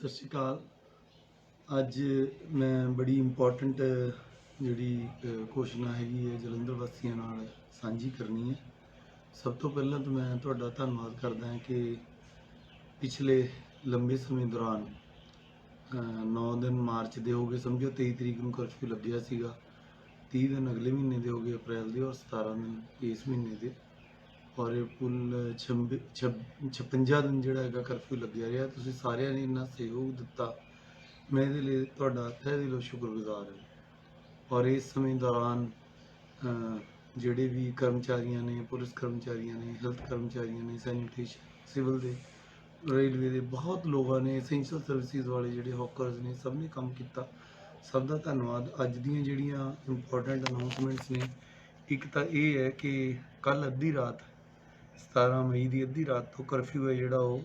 ਸਤਿ ਸ਼੍ਰੀ ਅਕਾਲ। ਅੱਜ ਮੈਂ ਬੜੀ ਇੰਪੋਰਟੈਂਟ ਜਿਹੜੀ ਘੋਸ਼ਣਾ ਹੈਗੀ ਹੈ ਜਲੰਧਰ ਵਾਸੀਆਂ ਨਾਲ ਸਾਂਝੀ ਕਰਨੀ ਹੈ। ਸਭ ਤੋਂ ਪਹਿਲਾਂ ਤਾਂ ਮੈਂ ਤੁਹਾਡਾ ਧੰਨਵਾਦ ਕਰਦਾ ਹਾਂ ਕਿ ਪਿਛਲੇ ਲੰਬੇ ਸਮੇਂ ਦੌਰਾਨ 9 ਦਿਨ ਮਾਰਚ ਦੇ ਹੋ ਗਏ, ਸਮਝੋ 23 ਤਰੀਕ ਨੂੰ ਕਰਫਿਊ ਲੱਗਿਆ ਸੀਗਾ, 30 ਦਿਨ ਅਗਲੇ ਮਹੀਨੇ ਦੇ ਹੋ ਗਏ ਅਪ੍ਰੈਲ ਦੇ, ਔਰ 17 ਦਿਨ ਇਸ ਮਹੀਨੇ ਦੇ, ਔਰ ਇਹ ਕੁੱਲ 56 ਦਿਨ ਜਿਹੜਾ ਹੈਗਾ ਕਰਫਿਊ ਲੱਗਿਆ ਰਿਹਾ। ਤੁਸੀਂ ਸਾਰਿਆਂ ਨੇ ਇੰਨਾ ਸਹਿਯੋਗ ਦਿੱਤਾ, ਮੈਂ ਇਹਦੇ ਲਈ ਤੁਹਾਡਾ ਤਹਿ ਦਿਲੋਂ ਸ਼ੁਕਰਗੁਜ਼ਾਰ ਹਾਂ। ਔਰ ਇਸ ਸਮੇਂ ਦੌਰਾਨ ਜਿਹੜੇ ਵੀ ਕਰਮਚਾਰੀਆਂ ਨੇ, ਪੁਲਿਸ ਕਰਮਚਾਰੀਆਂ ਨੇ, ਹੈਲਥ ਕਰਮਚਾਰੀਆਂ ਨੇ, ਸੈਨੀਟੇਸ਼ਨ, ਸਿਵਲ ਦੇ, ਰੇਲਵੇ ਦੇ ਬਹੁਤ ਲੋਕਾਂ ਨੇ, ਐਸੈਂਸ਼ੀਅਲ ਸਰਵਿਸਿਜ਼ ਵਾਲੇ ਜਿਹੜੇ ਹੌਕਰਸ ਨੇ, ਸਭ ਨੇ ਕੰਮ ਕੀਤਾ। ਸਭ ਦਾ ਧੰਨਵਾਦ। ਅੱਜ ਦੀਆਂ ਜਿਹੜੀਆਂ ਇੰਪੋਰਟੈਂਟ ਅਨਾਉਂਸਮੈਂਟਸ ਨੇ, ਇੱਕ ਤਾਂ ਇਹ ਹੈ ਕਿ ਕੱਲ੍ਹ ਅੱਧੀ ਰਾਤ 17 ਮਈ ਦੀ ਅੱਧੀ ਰਾਤ ਤੋਂ ਕਰਫਿਊ ਹੈ ਜਿਹੜਾ ਉਹ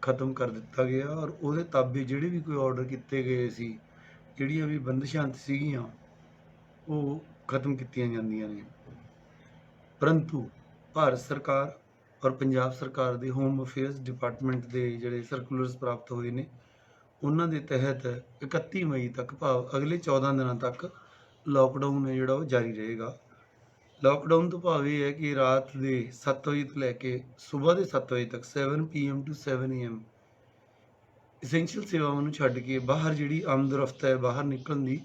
ਖਤਮ ਕਰ ਦਿੱਤਾ ਗਿਆ, ਔਰ ਉਹਦੇ ਤਾਬੇ ਜਿਹੜੇ ਵੀ ਕੋਈ ਆਰਡਰ ਕੀਤੇ ਗਏ ਸੀ, ਜਿਹੜੀਆਂ ਵੀ ਬੰਦਸ਼ਾਂ ਸੀਗੀਆਂ, ਉਹ ਖਤਮ ਕੀਤੀਆਂ ਜਾਂਦੀਆਂ ਨੇ। ਪਰੰਤੂ ਭਾਰਤ ਸਰਕਾਰ ਔਰ ਪੰਜਾਬ ਸਰਕਾਰ ਦੇ ਹੋਮ ਅਫੇਅਰਸ ਡਿਪਾਰਟਮੈਂਟ ਦੇ ਜਿਹੜੇ ਸਰਕੂਲਰਸ ਪ੍ਰਾਪਤ ਹੋਏ ਨੇ, ਉਹਨਾਂ ਦੇ ਤਹਿਤ 31 ਮਈ ਤੱਕ, ਭਾਵ ਅਗਲੇ 14 ਦਿਨਾਂ ਤੱਕ ਲਾਕਡਾਊਨ ਹੈ ਜਿਹੜਾ ਉਹ ਜਾਰੀ ਰਹੇਗਾ। ਲਾਕਡਾਊਨ ਤੋਂ ਭਾਵ ਇਹ ਹੈ ਕਿ ਰਾਤ ਦੇ 7 ਵਜੇ ਤੋਂ ਲੈ ਕੇ ਸਵੇਰ ਦੇ 7 ਵਜੇ ਤੱਕ 7 PM to 7 AM ਐਸੈਂਸ਼ੀਅਲ ਸੇਵਾਵਾਂ ਨੂੰ ਛੱਡ ਕੇ ਬਾਹਰ ਜਿਹੜੀ ਆਮਦ ਰਫਤ ਹੈ, ਬਾਹਰ ਨਿਕਲਣ ਦੀ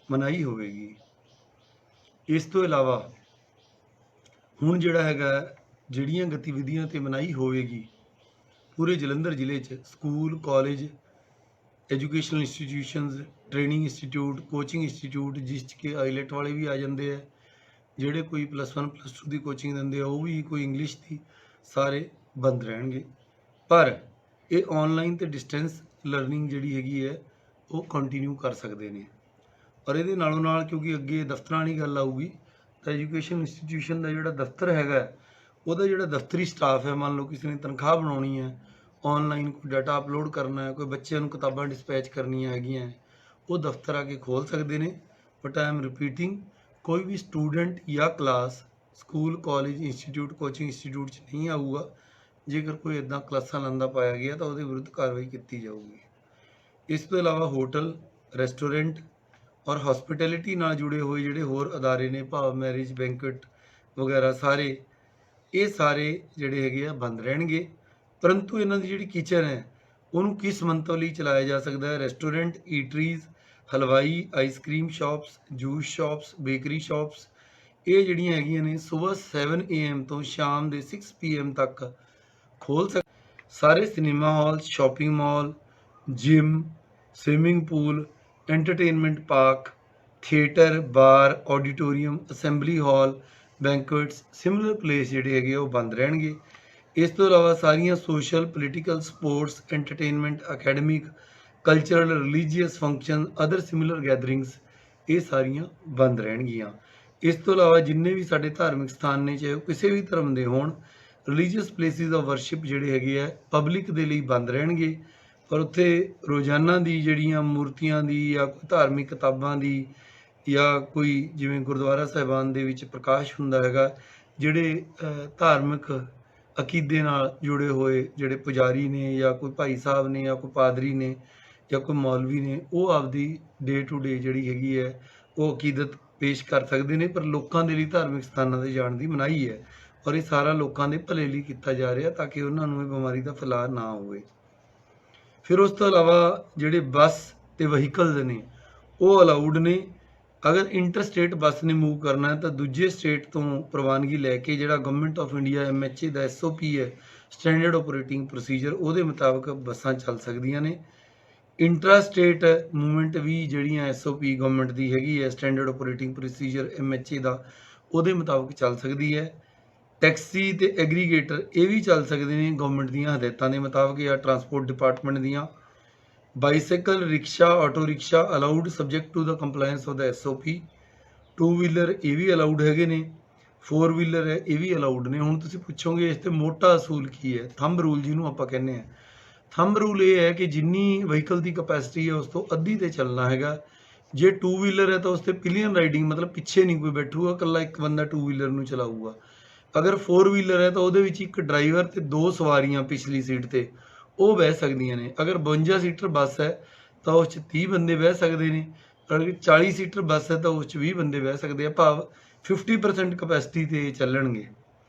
ਮਨਾਹੀ ਹੋਵੇਗੀ। ਇਸ ਤੋਂ ਇਲਾਵਾ ਹੁਣ ਜਿਹੜਾ ਹੈਗਾ ਜਿਹੜੀਆਂ ਗਤੀਵਿਧੀਆਂ ਤੇ ਮਨਾਹੀ ਹੋਵੇਗੀ, ਪੂਰੇ ਜਲੰਧਰ ਜ਼ਿਲ੍ਹੇ 'ਚ school, college, educational institutions, training institute, coaching institute, ਜਿਸ 'ਚ ਕਿ ਆਈਲੈਟ ਵਾਲੇ ਵੀ ਆ ਜਾਂਦੇ ਆ, ਜਿਹੜੇ ਕੋਈ +1 +2 ਦੀ ਕੋਚਿੰਗ ਦਿੰਦੇ ਆ, ਉਹ ਵੀ ਕੋਈ ਇੰਗਲਿਸ਼ ਦੀ, ਸਾਰੇ ਬੰਦ ਰਹਿਣਗੇ। ਪਰ ਇਹ ਆਨਲਾਈਨ ਤੇ ਡਿਸਟੈਂਸ ਲਰਨਿੰਗ ਜਿਹੜੀ ਹੈਗੀ ਹੈ ਉਹ ਕੰਟੀਨਿਊ ਕਰ ਸਕਦੇ ਨੇ। ਔਰ ਇਹਦੇ ਨਾਲੋਂ ਨਾਲ ਕਿਉਂਕਿ ਅੱਗੇ ਦਫ਼ਤਰਾਂ ਵਾਲੀ ਗੱਲ ਆਊਗੀ, ਤਾਂ ਐਜੂਕੇਸ਼ਨ ਇੰਸਟੀਟਿਊਸ਼ਨ ਦਾ ਜਿਹੜਾ ਦਫ਼ਤਰ ਹੈਗਾ, ਉਹਦਾ ਜਿਹੜਾ ਦਫ਼ਤਰੀ ਸਟਾਫ ਹੈ, ਮੰਨ ਲਓ ਕਿਸੇ ਨੇ ਤਨਖਾਹ ਬਣਾਉਣੀ ਹੈ, ਆਨਲਾਈਨ ਕੋਈ ਡਾਟਾ ਅਪਲੋਡ ਕਰਨਾ ਹੈ, ਕੋਈ ਬੱਚਿਆਂ ਨੂੰ ਕਿਤਾਬਾਂ ਡਿਸਪੈਚ ਕਰਨੀਆਂ ਹੈਗੀਆਂ, ਉਹ ਦਫ਼ਤਰ ਆ ਕੇ ਖੋਲ੍ਹ ਸਕਦੇ ਨੇ। ਬਟ ਆਈ ਐਮ ਰਿਪੀਟਿੰਗ, ਕੋਈ ਵੀ ਸਟੂਡੈਂਟ ਜਾਂ class school, college, institute, coaching institute 'ਚ ਨਹੀਂ ਆਊਗਾ। ਜੇਕਰ ਕੋਈ ਇੱਦਾਂ ਕਲਾਸਾਂ ਲਾਉਂਦਾ ਪਾਇਆ ਗਿਆ ਤਾਂ ਉਹਦੇ ਵਿਰੁੱਧ ਕਾਰਵਾਈ ਕੀਤੀ ਜਾਊਗੀ। ਇਸ ਤੋਂ ਇਲਾਵਾ ਹੋਟਲ, ਰੈਸਟੋਰੈਂਟ ਔਰ ਹਸਪਿਟੈਲਿਟੀ ਨਾਲ ਜੁੜੇ ਹੋਏ ਜਿਹੜੇ ਹੋਰ ਅਦਾਰੇ ਨੇ, ਭਾਵ ਮੈਰਿਜ, ਬੈਂਕਟ ਵਗੈਰਾ, ਇਹ ਸਾਰੇ ਜਿਹੜੇ ਹੈਗੇ ਆ ਬੰਦ ਰਹਿਣਗੇ। ਪਰੰਤੂ ਇਹਨਾਂ ਦੀ ਜਿਹੜੀ ਕਿਚਨ ਹੈ ਉਹਨੂੰ ਕਿਸ ਮੰਤਵ ਲਈ ਚਲਾਇਆ ਜਾ ਸਕਦਾ ਹੈ? ਰੈਸਟੋਰੈਂਟ, ਈਟਰੀਜ਼, ਹਲਵਾਈ, ice cream shops, juice shops, bakery shops, ਇਹ ਜਿਹੜੀਆਂ ਹੈਗੀਆਂ ਨੇ ਸਵੇਰ 7 AM ਤੋਂ ਸ਼ਾਮ ਦੇ 6 PM ਤੱਕ ਖੋਲ੍ਹ ਸਕਦੇ। ਸਾਰੇ cinema hall, shopping mall, gym, swimming pool, entertainment park, theatre, bar, auditorium, assembly hall, banquets, similar places ਜਿਹੜੇ ਹੈਗੇ ਉਹ ਬੰਦ ਰਹਿਣਗੇ। ਇਸ ਤੋਂ ਇਲਾਵਾ ਸਾਰੀਆਂ social, political, sports, entertainment, academic, cultural, religious function, other similar gatherings, ਇਹ ਸਾਰੀਆਂ ਬੰਦ ਰਹਿਣਗੀਆਂ। ਇਸ ਤੋਂ ਇਲਾਵਾ ਜਿੰਨੇ ਵੀ ਸਾਡੇ ਧਾਰਮਿਕ ਸਥਾਨ ਨੇ, ਚਾਹੇ ਉਹ ਕਿਸੇ ਵੀ ਧਰਮ ਦੇ ਹੋਣ, ਰਿਲੀਜੀਅਸ ਪਲੇਸਿਸ ਆਫ ਵਰਸ਼ਿਪ ਜਿਹੜੇ ਹੈਗੇ ਆ ਪਬਲਿਕ ਦੇ ਲਈ ਬੰਦ ਰਹਿਣਗੇ। ਪਰ ਉੱਥੇ ਰੋਜ਼ਾਨਾ ਦੀ ਜਿਹੜੀਆਂ ਮੂਰਤੀਆਂ ਦੀ ਜਾਂ ਕੋਈ ਧਾਰਮਿਕ ਕਿਤਾਬਾਂ ਦੀ ਜਾਂ ਕੋਈ ਜਿਵੇਂ ਗੁਰਦੁਆਰਾ ਸਾਹਿਬਾਨ ਦੇ ਵਿੱਚ ਪ੍ਰਕਾਸ਼ ਹੁੰਦਾ ਹੈਗਾ, ਜਿਹੜੇ ਧਾਰਮਿਕ ਅਕੀਦੇ ਨਾਲ ਜੁੜੇ ਹੋਏ ਜਿਹੜੇ ਪੁਜਾਰੀ ਨੇ ਜਾਂ ਕੋਈ ਭਾਈ ਸਾਹਿਬ ਨੇ ਜਾਂ ਕੋਈ ਪਾਦਰੀ ਨੇ ਜਾਂ ਕੋਈ ਮੌਲਵੀ ਨੇ, ਉਹ ਆਪਦੀ ਡੇ ਟੂ ਡੇ ਜਿਹੜੀ ਹੈਗੀ ਹੈ ਉਹ ਅਕੀਦਤ ਪੇਸ਼ ਕਰ ਸਕਦੇ ਨੇ। ਪਰ ਲੋਕਾਂ ਦੇ ਲਈ ਧਾਰਮਿਕ ਸਥਾਨਾਂ 'ਤੇ ਜਾਣ ਦੀ ਮਨਾਹੀ ਹੈ, ਔਰ ਇਹ ਸਾਰਾ ਲੋਕਾਂ ਦੇ ਭਲੇ ਲਈ ਕੀਤਾ ਜਾ ਰਿਹਾ ਤਾਂ ਕਿ ਉਹਨਾਂ ਨੂੰ ਇਹ ਬਿਮਾਰੀ ਦਾ ਫੈਲਾਅ ਨਾ ਹੋਵੇ। ਫਿਰ ਉਸ ਤੋਂ ਇਲਾਵਾ ਜਿਹੜੇ ਬੱਸ ਤੇ ਵਹੀਕਲਸ ਨੇ ਉਹ ਅਲਾਊਡ ਨੇ। ਅਗਰ ਇੰਟਰ ਸਟੇਟ ਬੱਸ ਨੇ ਮੂਵ ਕਰਨਾ ਹੈ ਤਾਂ ਦੂਜੇ ਸਟੇਟ ਤੋਂ ਪ੍ਰਵਾਨਗੀ ਲੈ ਕੇ, ਜਿਹੜਾ government of India MHA the SOP ਹੈ, ਸਟੈਂਡਰਡ ਆਪਰੇਟਿੰਗ ਪ੍ਰੋਸੀਜਰ, ਉਹਦੇ ਮੁਤਾਬਕ ਬੱਸਾਂ ਚੱਲ ਸਕਦੀਆਂ ਨੇ। ਇੰਟਰਾ ਸਟੇਟ ਮੂਵਮੈਂਟ ਵੀ ਜਿਹੜੀਆਂ SOP ਗਵਰਨਮੈਂਟ ਦੀ ਹੈਗੀ ਹੈ, ਸਟੈਂਡਰਡ ਆਪਰੇਟਿੰਗ ਪ੍ਰੋਸੀਜਰ MHA ਦਾ, ਉਹਦੇ ਮੁਤਾਬਕ ਚੱਲ ਸਕਦੀ ਹੈ। ਟੈਕਸੀ ਤੇ ਐਗਰੀਗੇਟਰ ਇਹ ਵੀ ਚੱਲ ਸਕਦੇ ਨੇ ਗਵਰਨਮੈਂਟ ਦੀਆਂ ਹਦਾਇਤਾਂ ਦੇ ਮੁਤਾਬਕ ਜਾਂ ਟਰਾਂਸਪੋਰਟ ਡਿਪਾਰਟਮੈਂਟ ਦੀਆਂ। Bicycle, rickshaw, auto rickshaw allowed subject to the compliance of the SOP। 2 wheeler ਇਹ ਵੀ ਅਲਾਊਡ ਹੈਗੇ ਨੇ। 4 ਵੀਲਰ ਹੈ ਇਹ ਵੀ ਅਲਾਊਡ ਨੇ। ਹੁਣ ਤੁਸੀਂ ਪੁੱਛੋਗੇ ਇਸ ਤੇ ਮੋਟਾ ਅਸੂਲ ਕੀ ਹੈ? ਥੰਬ ਰੂਲ ਜਿਹਨੂੰ ਆਪਾਂ ਕਹਿੰਦੇ ਹਾਂ। ਥੰਬ ਰੂਲ ਇਹ ਹੈ ਕਿ ਜਿੰਨੀ ਵਹੀਕਲ ਦੀ ਕਪੈਸਿਟੀ ਹੈ ਉਸ ਤੋਂ ਅੱਧੀ ਤੇ ਚੱਲਣਾ ਹੈਗਾ। ਜੇ 2 ਵੀਲਰ ਹੈ ਤਾਂ ਉਸ ਤੇ ਪਿਲੀਅਨ ਰਾਈਡਿੰਗ, ਮਤਲਬ ਪਿੱਛੇ ਨਹੀਂ ਕੋਈ ਬੈਠੂਗਾ, ਇਕੱਲਾ ਇੱਕ ਬੰਦਾ 2 ਵੀਲਰ ਨੂੰ ਚਲਾਊਗਾ। ਅਗਰ 4 ਵੀਲਰ ਹੈ ਤਾਂ ਉਹਦੇ ਵਿੱਚ ਇੱਕ ਡਰਾਈਵਰ ਤੇ 2 ਸਵਾਰੀਆਂ ਪਿਛਲੀ ਸੀਟ ਤੇ, ਉਹ ਬਹਿ ਸਕਦੀਆਂ ਨੇ। ਅਗਰ 52 ਸੀਟਰ ਬੱਸ ਹੈ ਤਾਂ ਉਸ 'ਚ 30 ਬੰਦੇ ਬਹਿ ਸਕਦੇ ਨੇ, ਅਗਰ 40 ਸੀਟਰ ਬੱਸ ਹੈ ਤਾਂ ਉਸ 'ਚ 20 ਬੰਦੇ ਬਹਿ ਸਕਦੇ ਆ, ਭਾਵ 50% ਕਪੈਸਿਟੀ 'ਤੇ ਚੱਲਣਗੇ।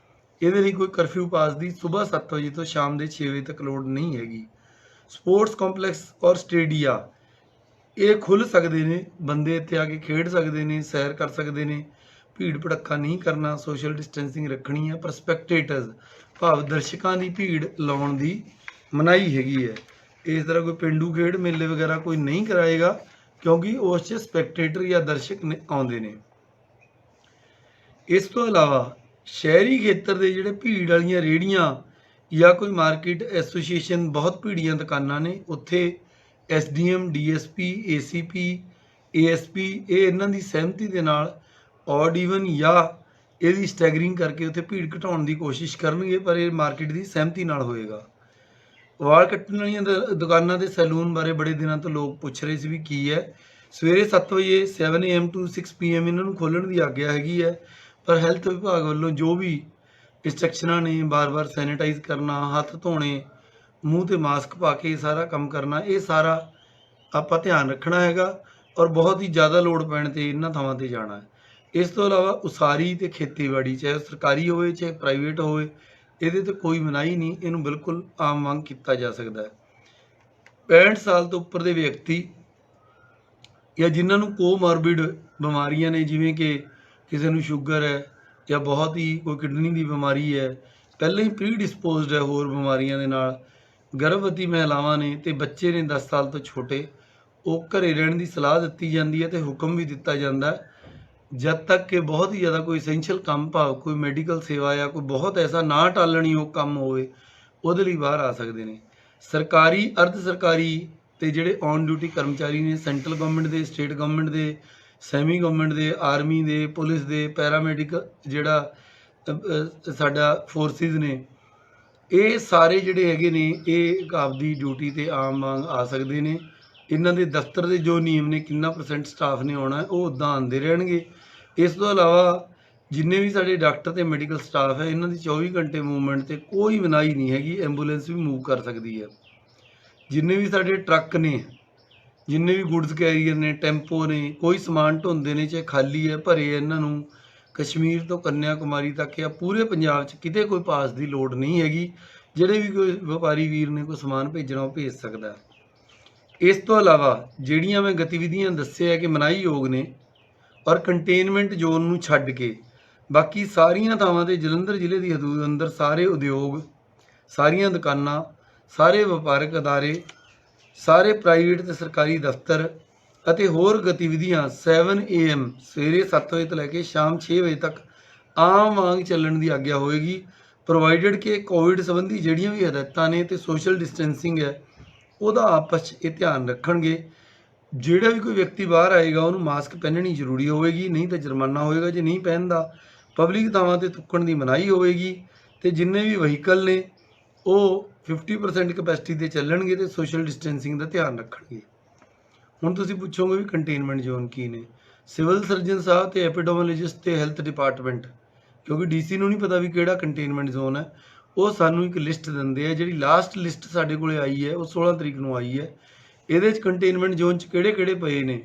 ਇਹਦੇ ਲਈ ਕੋਈ ਕਰਫਿਊ ਪਾਸ ਦੀ ਸਵੇਰ 7 ਵਜੇ ਤੋਂ ਸ਼ਾਮ ਦੇ 6 ਵਜੇ ਤੱਕ ਲੋੜ ਨਹੀਂ ਹੈਗੀ। ਸਪੋਰਟਸ ਕੰਪਲੈਕਸ ਔਰ ਸਟੇਡੀਆ ਇਹ ਖੁੱਲ੍ਹ ਸਕਦੇ ਨੇ, ਬੰਦੇ ਇੱਥੇ ਆ ਕੇ ਖੇਡ ਸਕਦੇ ਨੇ, ਸੈਰ ਕਰ ਸਕਦੇ ਨੇ, ਭੀੜ ਭੜੱਕਾ ਨਹੀਂ ਕਰਨਾ, ਸੋਸ਼ਲ ਡਿਸਟੈਂਸਿੰਗ ਰੱਖਣੀ ਹੈ। ਪਰ ਸਪੈਕਟੇਟਰਸ ਭਾਵ ਦਰਸ਼ਕਾਂ ਦੀ ਭੀੜ ਲਾਉਣ ਦੀ ਮਨਾਹੀ ਹੈਗੀ ਹੈ। ਇਸ ਤਰ੍ਹਾਂ ਕੋਈ ਪੇਂਡੂ ਖੇਡ ਮੇਲੇ ਵਗੈਰਾ ਕੋਈ ਨਹੀਂ ਕਰਾਏਗਾ, ਕਿਉਂਕਿ ਉਸ 'ਚ ਸਪੈਕਟੇਟਰ ਜਾਂ ਦਰਸ਼ਕ ਨੇ ਆਉਂਦੇ ਨੇ। ਇਸ ਤੋਂ ਇਲਾਵਾ ਸ਼ਹਿਰੀ ਖੇਤਰ ਦੇ ਜਿਹੜੇ ਭੀੜ ਵਾਲੀਆਂ ਰੇਹੜੀਆਂ ਜਾਂ ਕੋਈ ਮਾਰਕੀਟ ਐਸੋਸੀਏਸ਼ਨ, ਬਹੁਤ ਭੀੜੀਆਂ ਦੁਕਾਨਾਂ ਨੇ, ਉੱਥੇ SDM, DSP, ACP, ASP ਇਹ ਇਹਨਾਂ ਦੀ ਸਹਿਮਤੀ ਦੇ ਨਾਲ ਔਡ ਈਵਨ ਜਾਂ ਇਹਦੀ ਸਟੈਗਰਿੰਗ ਕਰਕੇ ਉੱਥੇ ਭੀੜ ਘਟਾਉਣ ਦੀ ਕੋਸ਼ਿਸ਼ ਕਰਨਗੇ, ਪਰ ਇਹ ਮਾਰਕੀਟ ਦੀ ਸਹਿਮਤੀ ਨਾਲ ਹੋਏਗਾ। ਵਾਲ ਕੱਟਣ ਵਾਲੀਆਂ ਦੁਕਾਨਾਂ ਤੇ ਸੈਲੂਨ ਬਾਰੇ ਬੜੇ ਦਿਨਾਂ ਤੋਂ ਲੋਕ ਪੁੱਛ ਰਹੇ ਸੀ ਵੀ ਕੀ ਹੈ। ਸਵੇਰੇ 7 ਵਜੇ 7 AM to 6 PM ਇਹਨਾਂ ਨੂੰ ਖੋਲ੍ਹਣ ਦੀ ਆਗਿਆ ਹੈਗੀ ਹੈ, ਪਰ ਹੈਲਥ ਵਿਭਾਗ ਵੱਲੋਂ ਜੋ ਵੀ ਇੰਸਟਰਕਸ਼ਨਾਂ ਨੇ, ਬਾਰ-ਬਾਰ ਸੈਨੀਟਾਈਜ਼ ਕਰਨਾ, ਹੱਥ ਧੋਣੇ, ਮੂੰਹ 'ਤੇ ਮਾਸਕ ਪਾ ਕੇ ਸਾਰਾ ਕੰਮ ਕਰਨਾ, ਇਹ ਸਾਰਾ ਆਪਾਂ ਧਿਆਨ ਰੱਖਣਾ ਹੈਗਾ ਔਰ ਬਹੁਤ ਹੀ ਜ਼ਿਆਦਾ ਲੋੜ ਪੈਣ 'ਤੇ ਇਹਨਾਂ ਥਾਵਾਂ 'ਤੇ ਜਾਣਾ ਹੈ। ਇਸ ਤੋਂ ਇਲਾਵਾ ਉਸਾਰੀ ਅਤੇ ਖੇਤੀਬਾੜੀ, ਚਾਹੇ ਸਰਕਾਰੀ ਹੋਵੇ ਚਾਹੇ ਪ੍ਰਾਈਵੇਟ ਹੋਵੇ, ਇਹਦੇ 'ਤੇ ਕੋਈ ਮਨਾਹੀ ਨਹੀਂ, ਇਹਨੂੰ ਬਿਲਕੁਲ ਆਮ ਵਾਂਗ ਕੀਤਾ ਜਾ ਸਕਦਾ ਹੈ। 65 ਸਾਲ ਤੋਂ ਉੱਪਰ ਦੇ ਵਿਅਕਤੀ ਜਾਂ ਜਿਨ੍ਹਾਂ ਨੂੰ ਕੋਮੋਰਬਿਡ ਬਿਮਾਰੀਆਂ ਨੇ, ਜਿਵੇਂ ਕਿ ਕਿਸੇ ਨੂੰ ਸ਼ੂਗਰ ਹੈ ਜਾਂ ਬਹੁਤ ਹੀ ਕੋਈ ਕਿਡਨੀ ਦੀ ਬਿਮਾਰੀ ਹੈ, ਪਹਿਲਾਂ ਹੀ ਪ੍ਰੀ ਡਿਸਪੋਜ਼ਡ ਹੈ ਹੋਰ ਬਿਮਾਰੀਆਂ ਦੇ ਨਾਲ, ਗਰਭਵਤੀ ਮਹਿਲਾਵਾਂ ਨੇ ਅਤੇ ਬੱਚੇ ਨੇ 10 ਸਾਲ ਤੋਂ ਛੋਟੇ, ਉਹ ਘਰੇ ਰਹਿਣ ਦੀ ਸਲਾਹ ਦਿੱਤੀ ਜਾਂਦੀ ਹੈ ਅਤੇ ਹੁਕਮ ਵੀ ਦਿੱਤਾ ਜਾਂਦਾ ਜਦ ਤੱਕ ਕਿ ਬਹੁਤ ਹੀ ਜ਼ਿਆਦਾ ਕੋਈ ਐਸੈਂਸ਼ੀਅਲ ਕੰਮ, ਭਾਵ ਕੋਈ ਮੈਡੀਕਲ ਸੇਵਾ ਜਾਂ ਕੋਈ ਬਹੁਤ ਐਸਾ ਨਾ ਟਾਲਣਯੋਗ ਕੰਮ ਹੋਵੇ, ਉਹਦੇ ਲਈ ਬਾਹਰ ਆ ਸਕਦੇ ਨੇ। ਸਰਕਾਰੀ, ਅਰਧ ਸਰਕਾਰੀ ਅਤੇ ਜਿਹੜੇ ਔਨ ਡਿਊਟੀ ਕਰਮਚਾਰੀ ਨੇ, ਸੈਂਟਰਲ ਗਵਰਨਮੈਂਟ ਦੇ, ਸਟੇਟ ਗਵਰਨਮੈਂਟ ਦੇ, ਸੈਮੀ ਗਵਰਨਮੈਂਟ ਦੇ, ਆਰਮੀ ਦੇ, ਪੁਲਿਸ ਦੇ, ਪੈਰਾਮੈਡੀਕਲ ਜਿਹੜਾ ਸਾਡਾ ਫੋਰਸਿਸ ਨੇ, ਇਹ ਸਾਰੇ ਜਿਹੜੇ ਹੈਗੇ ਨੇ ਇਹ ਆਪਦੀ ਡਿਊਟੀ 'ਤੇ ਆਮ ਵਾਂਗ ਆ ਸਕਦੇ ਨੇ। ਇਹਨਾਂ ਦੇ ਦਫ਼ਤਰ ਦੇ ਜੋ ਨਿਯਮ ਨੇ, ਕਿੰਨਾ % ਸਟਾਫ ਨੇ ਆਉਣਾ, ਉਹ ਉੱਦਾਂ ਆਉਂਦੇ ਰਹਿਣਗੇ। ਇਸ ਤੋਂ ਇਲਾਵਾ ਜਿੰਨੇ ਵੀ ਸਾਡੇ ਡਾਕਟਰ ਅਤੇ ਮੈਡੀਕਲ ਸਟਾਫ ਹੈ, ਇਹਨਾਂ ਦੀ 24 ਘੰਟੇ ਮੂਵਮੈਂਟ 'ਤੇ ਕੋਈ ਮਨਾਹੀ ਨਹੀਂ ਹੈਗੀ, ਐਂਬੂਲੈਂਸ ਵੀ ਮੂਵ ਕਰ ਸਕਦੀ ਹੈ। ਜਿੰਨੇ ਵੀ ਸਾਡੇ ਟਰੱਕ ਨੇ, ਜਿੰਨੇ ਵੀ ਗੁੱਡਸ ਕੈਰੀਅਰ ਨੇ, ਟੈਂਪੋ ਨੇ, ਕੋਈ ਸਮਾਨ ਢੋਂਦੇ ਨੇ, ਚਾਹੇ ਖਾਲੀ ਹੈ ਭਰੇ, ਇਹਨਾਂ ਨੂੰ ਕਸ਼ਮੀਰ ਤੋਂ ਕੰਨਿਆ ਕੁਮਾਰੀ ਤੱਕ ਜਾਂ ਪੂਰੇ ਪੰਜਾਬ 'ਚ ਕਿਤੇ ਕੋਈ ਪਾਸ ਦੀ ਲੋੜ ਨਹੀਂ ਹੈਗੀ। ਜਿਹੜੇ ਵੀ ਕੋਈ ਵਪਾਰੀ ਵੀਰ ਨੇ ਕੋਈ ਸਮਾਨ ਭੇਜਣਾ, ਉਹ ਭੇਜ ਸਕਦਾ। ਇਸ ਤੋਂ ਇਲਾਵਾ ਜਿਹੜੀਆਂ ਮੈਂ ਗਤੀਵਿਧੀਆਂ ਦੱਸਿਆ ਕਿ ਮਨਾਹੀਯੋਗ ਨੇ, ਔਰ ਕੰਟੇਨਮੈਂਟ ਜ਼ੋਨ ਨੂੰ ਛੱਡ ਕੇ ਬਾਕੀ ਸਾਰੀਆਂ ਥਾਵਾਂ 'ਤੇ ਜਲੰਧਰ ਜ਼ਿਲ੍ਹੇ ਦੀ ਹਦੂਦ ਅੰਦਰ ਸਾਰੇ ਉਦਯੋਗ, ਸਾਰੀਆਂ ਦੁਕਾਨਾਂ, ਸਾਰੇ ਵਪਾਰਕ ਅਦਾਰੇ, ਸਾਰੇ ਪ੍ਰਾਈਵੇਟ ਅਤੇ ਸਰਕਾਰੀ ਦਫ਼ਤਰ ਅਤੇ ਹੋਰ ਗਤੀਵਿਧੀਆਂ 7 AM ਸਵੇਰੇ 7 ਵਜੇ ਤੋਂ ਲੈ ਕੇ ਸ਼ਾਮ 6 ਵਜੇ ਤੱਕ ਆਮ ਵਾਂਗ ਚੱਲਣ ਦੀ ਆਗਿਆ ਹੋਏਗੀ, ਪ੍ਰੋਵਾਈਡਡ ਕਿ ਕੋਵਿਡ ਸੰਬੰਧੀ ਜਿਹੜੀਆਂ ਵੀ ਹਦਾਇਤਾਂ ਨੇ ਅਤੇ ਸੋਸ਼ਲ ਡਿਸਟੈਂਸਿੰਗ ਹੈ, ਉਹਦਾ ਆਪਸ 'ਚ ਇਹ ਧਿਆਨ ਰੱਖਣਗੇ। ਜਿਹੜਾ ਵੀ ਕੋਈ ਵਿਅਕਤੀ ਬਾਹਰ ਆਏਗਾ ਉਹਨੂੰ ਮਾਸਕ ਪਹਿਨਣੀ ਜ਼ਰੂਰੀ ਹੋਵੇਗੀ, ਨਹੀਂ ਤਾਂ ਜੁਰਮਾਨਾ ਹੋਵੇਗਾ ਜੇ ਨਹੀਂ ਪਹਿਨਦਾ। ਪਬਲਿਕ ਥਾਵਾਂ 'ਤੇ ਥੁੱਕਣ ਦੀ ਮਨਾਹੀ ਹੋਵੇਗੀ ਅਤੇ ਜਿੰਨੇ ਵੀ ਵਹੀਕਲ ਨੇ ਉਹ 50% ਕਪੈਸਿਟੀ 'ਤੇ ਚੱਲਣਗੇ ਅਤੇ ਸੋਸ਼ਲ ਡਿਸਟੈਂਸਿੰਗ ਦਾ ਧਿਆਨ ਰੱਖਣਗੇ। ਹੁਣ ਤੁਸੀਂ ਪੁੱਛੋਗੇ ਵੀ ਕੰਟੇਨਮੈਂਟ ਜ਼ੋਨ ਕੀ ਨੇ। ਸਿਵਲ ਸਰਜਨ ਸਾਹਿਬ ਅਤੇ ਐਪੀਡੋਮੋਲੋਜਿਸਟ ਅਤੇ ਹੈਲਥ ਡਿਪਾਰਟਮੈਂਟ, ਕਿਉਂਕਿ DC ਨੂੰ ਨਹੀਂ ਪਤਾ ਵੀ ਕਿਹੜਾ ਕੰਟੇਨਮੈਂਟ ਜ਼ੋਨ ਹੈ, ਉਹ ਸਾਨੂੰ ਇੱਕ ਲਿਸਟ ਦਿੰਦੇ ਆ। ਜਿਹੜੀ ਲਾਸਟ ਲਿਸਟ ਸਾਡੇ ਕੋਲ ਆਈ ਹੈ ਉਹ 16 ਤਰੀਕ ਨੂੰ ਆਈ ਹੈ। ਇਹਦੇ 'ਚ ਕੰਟੇਨਮੈਂਟ ਜ਼ੋਨ 'ਚ ਕਿਹੜੇ ਕਿਹੜੇ ਪਏ ਨੇ,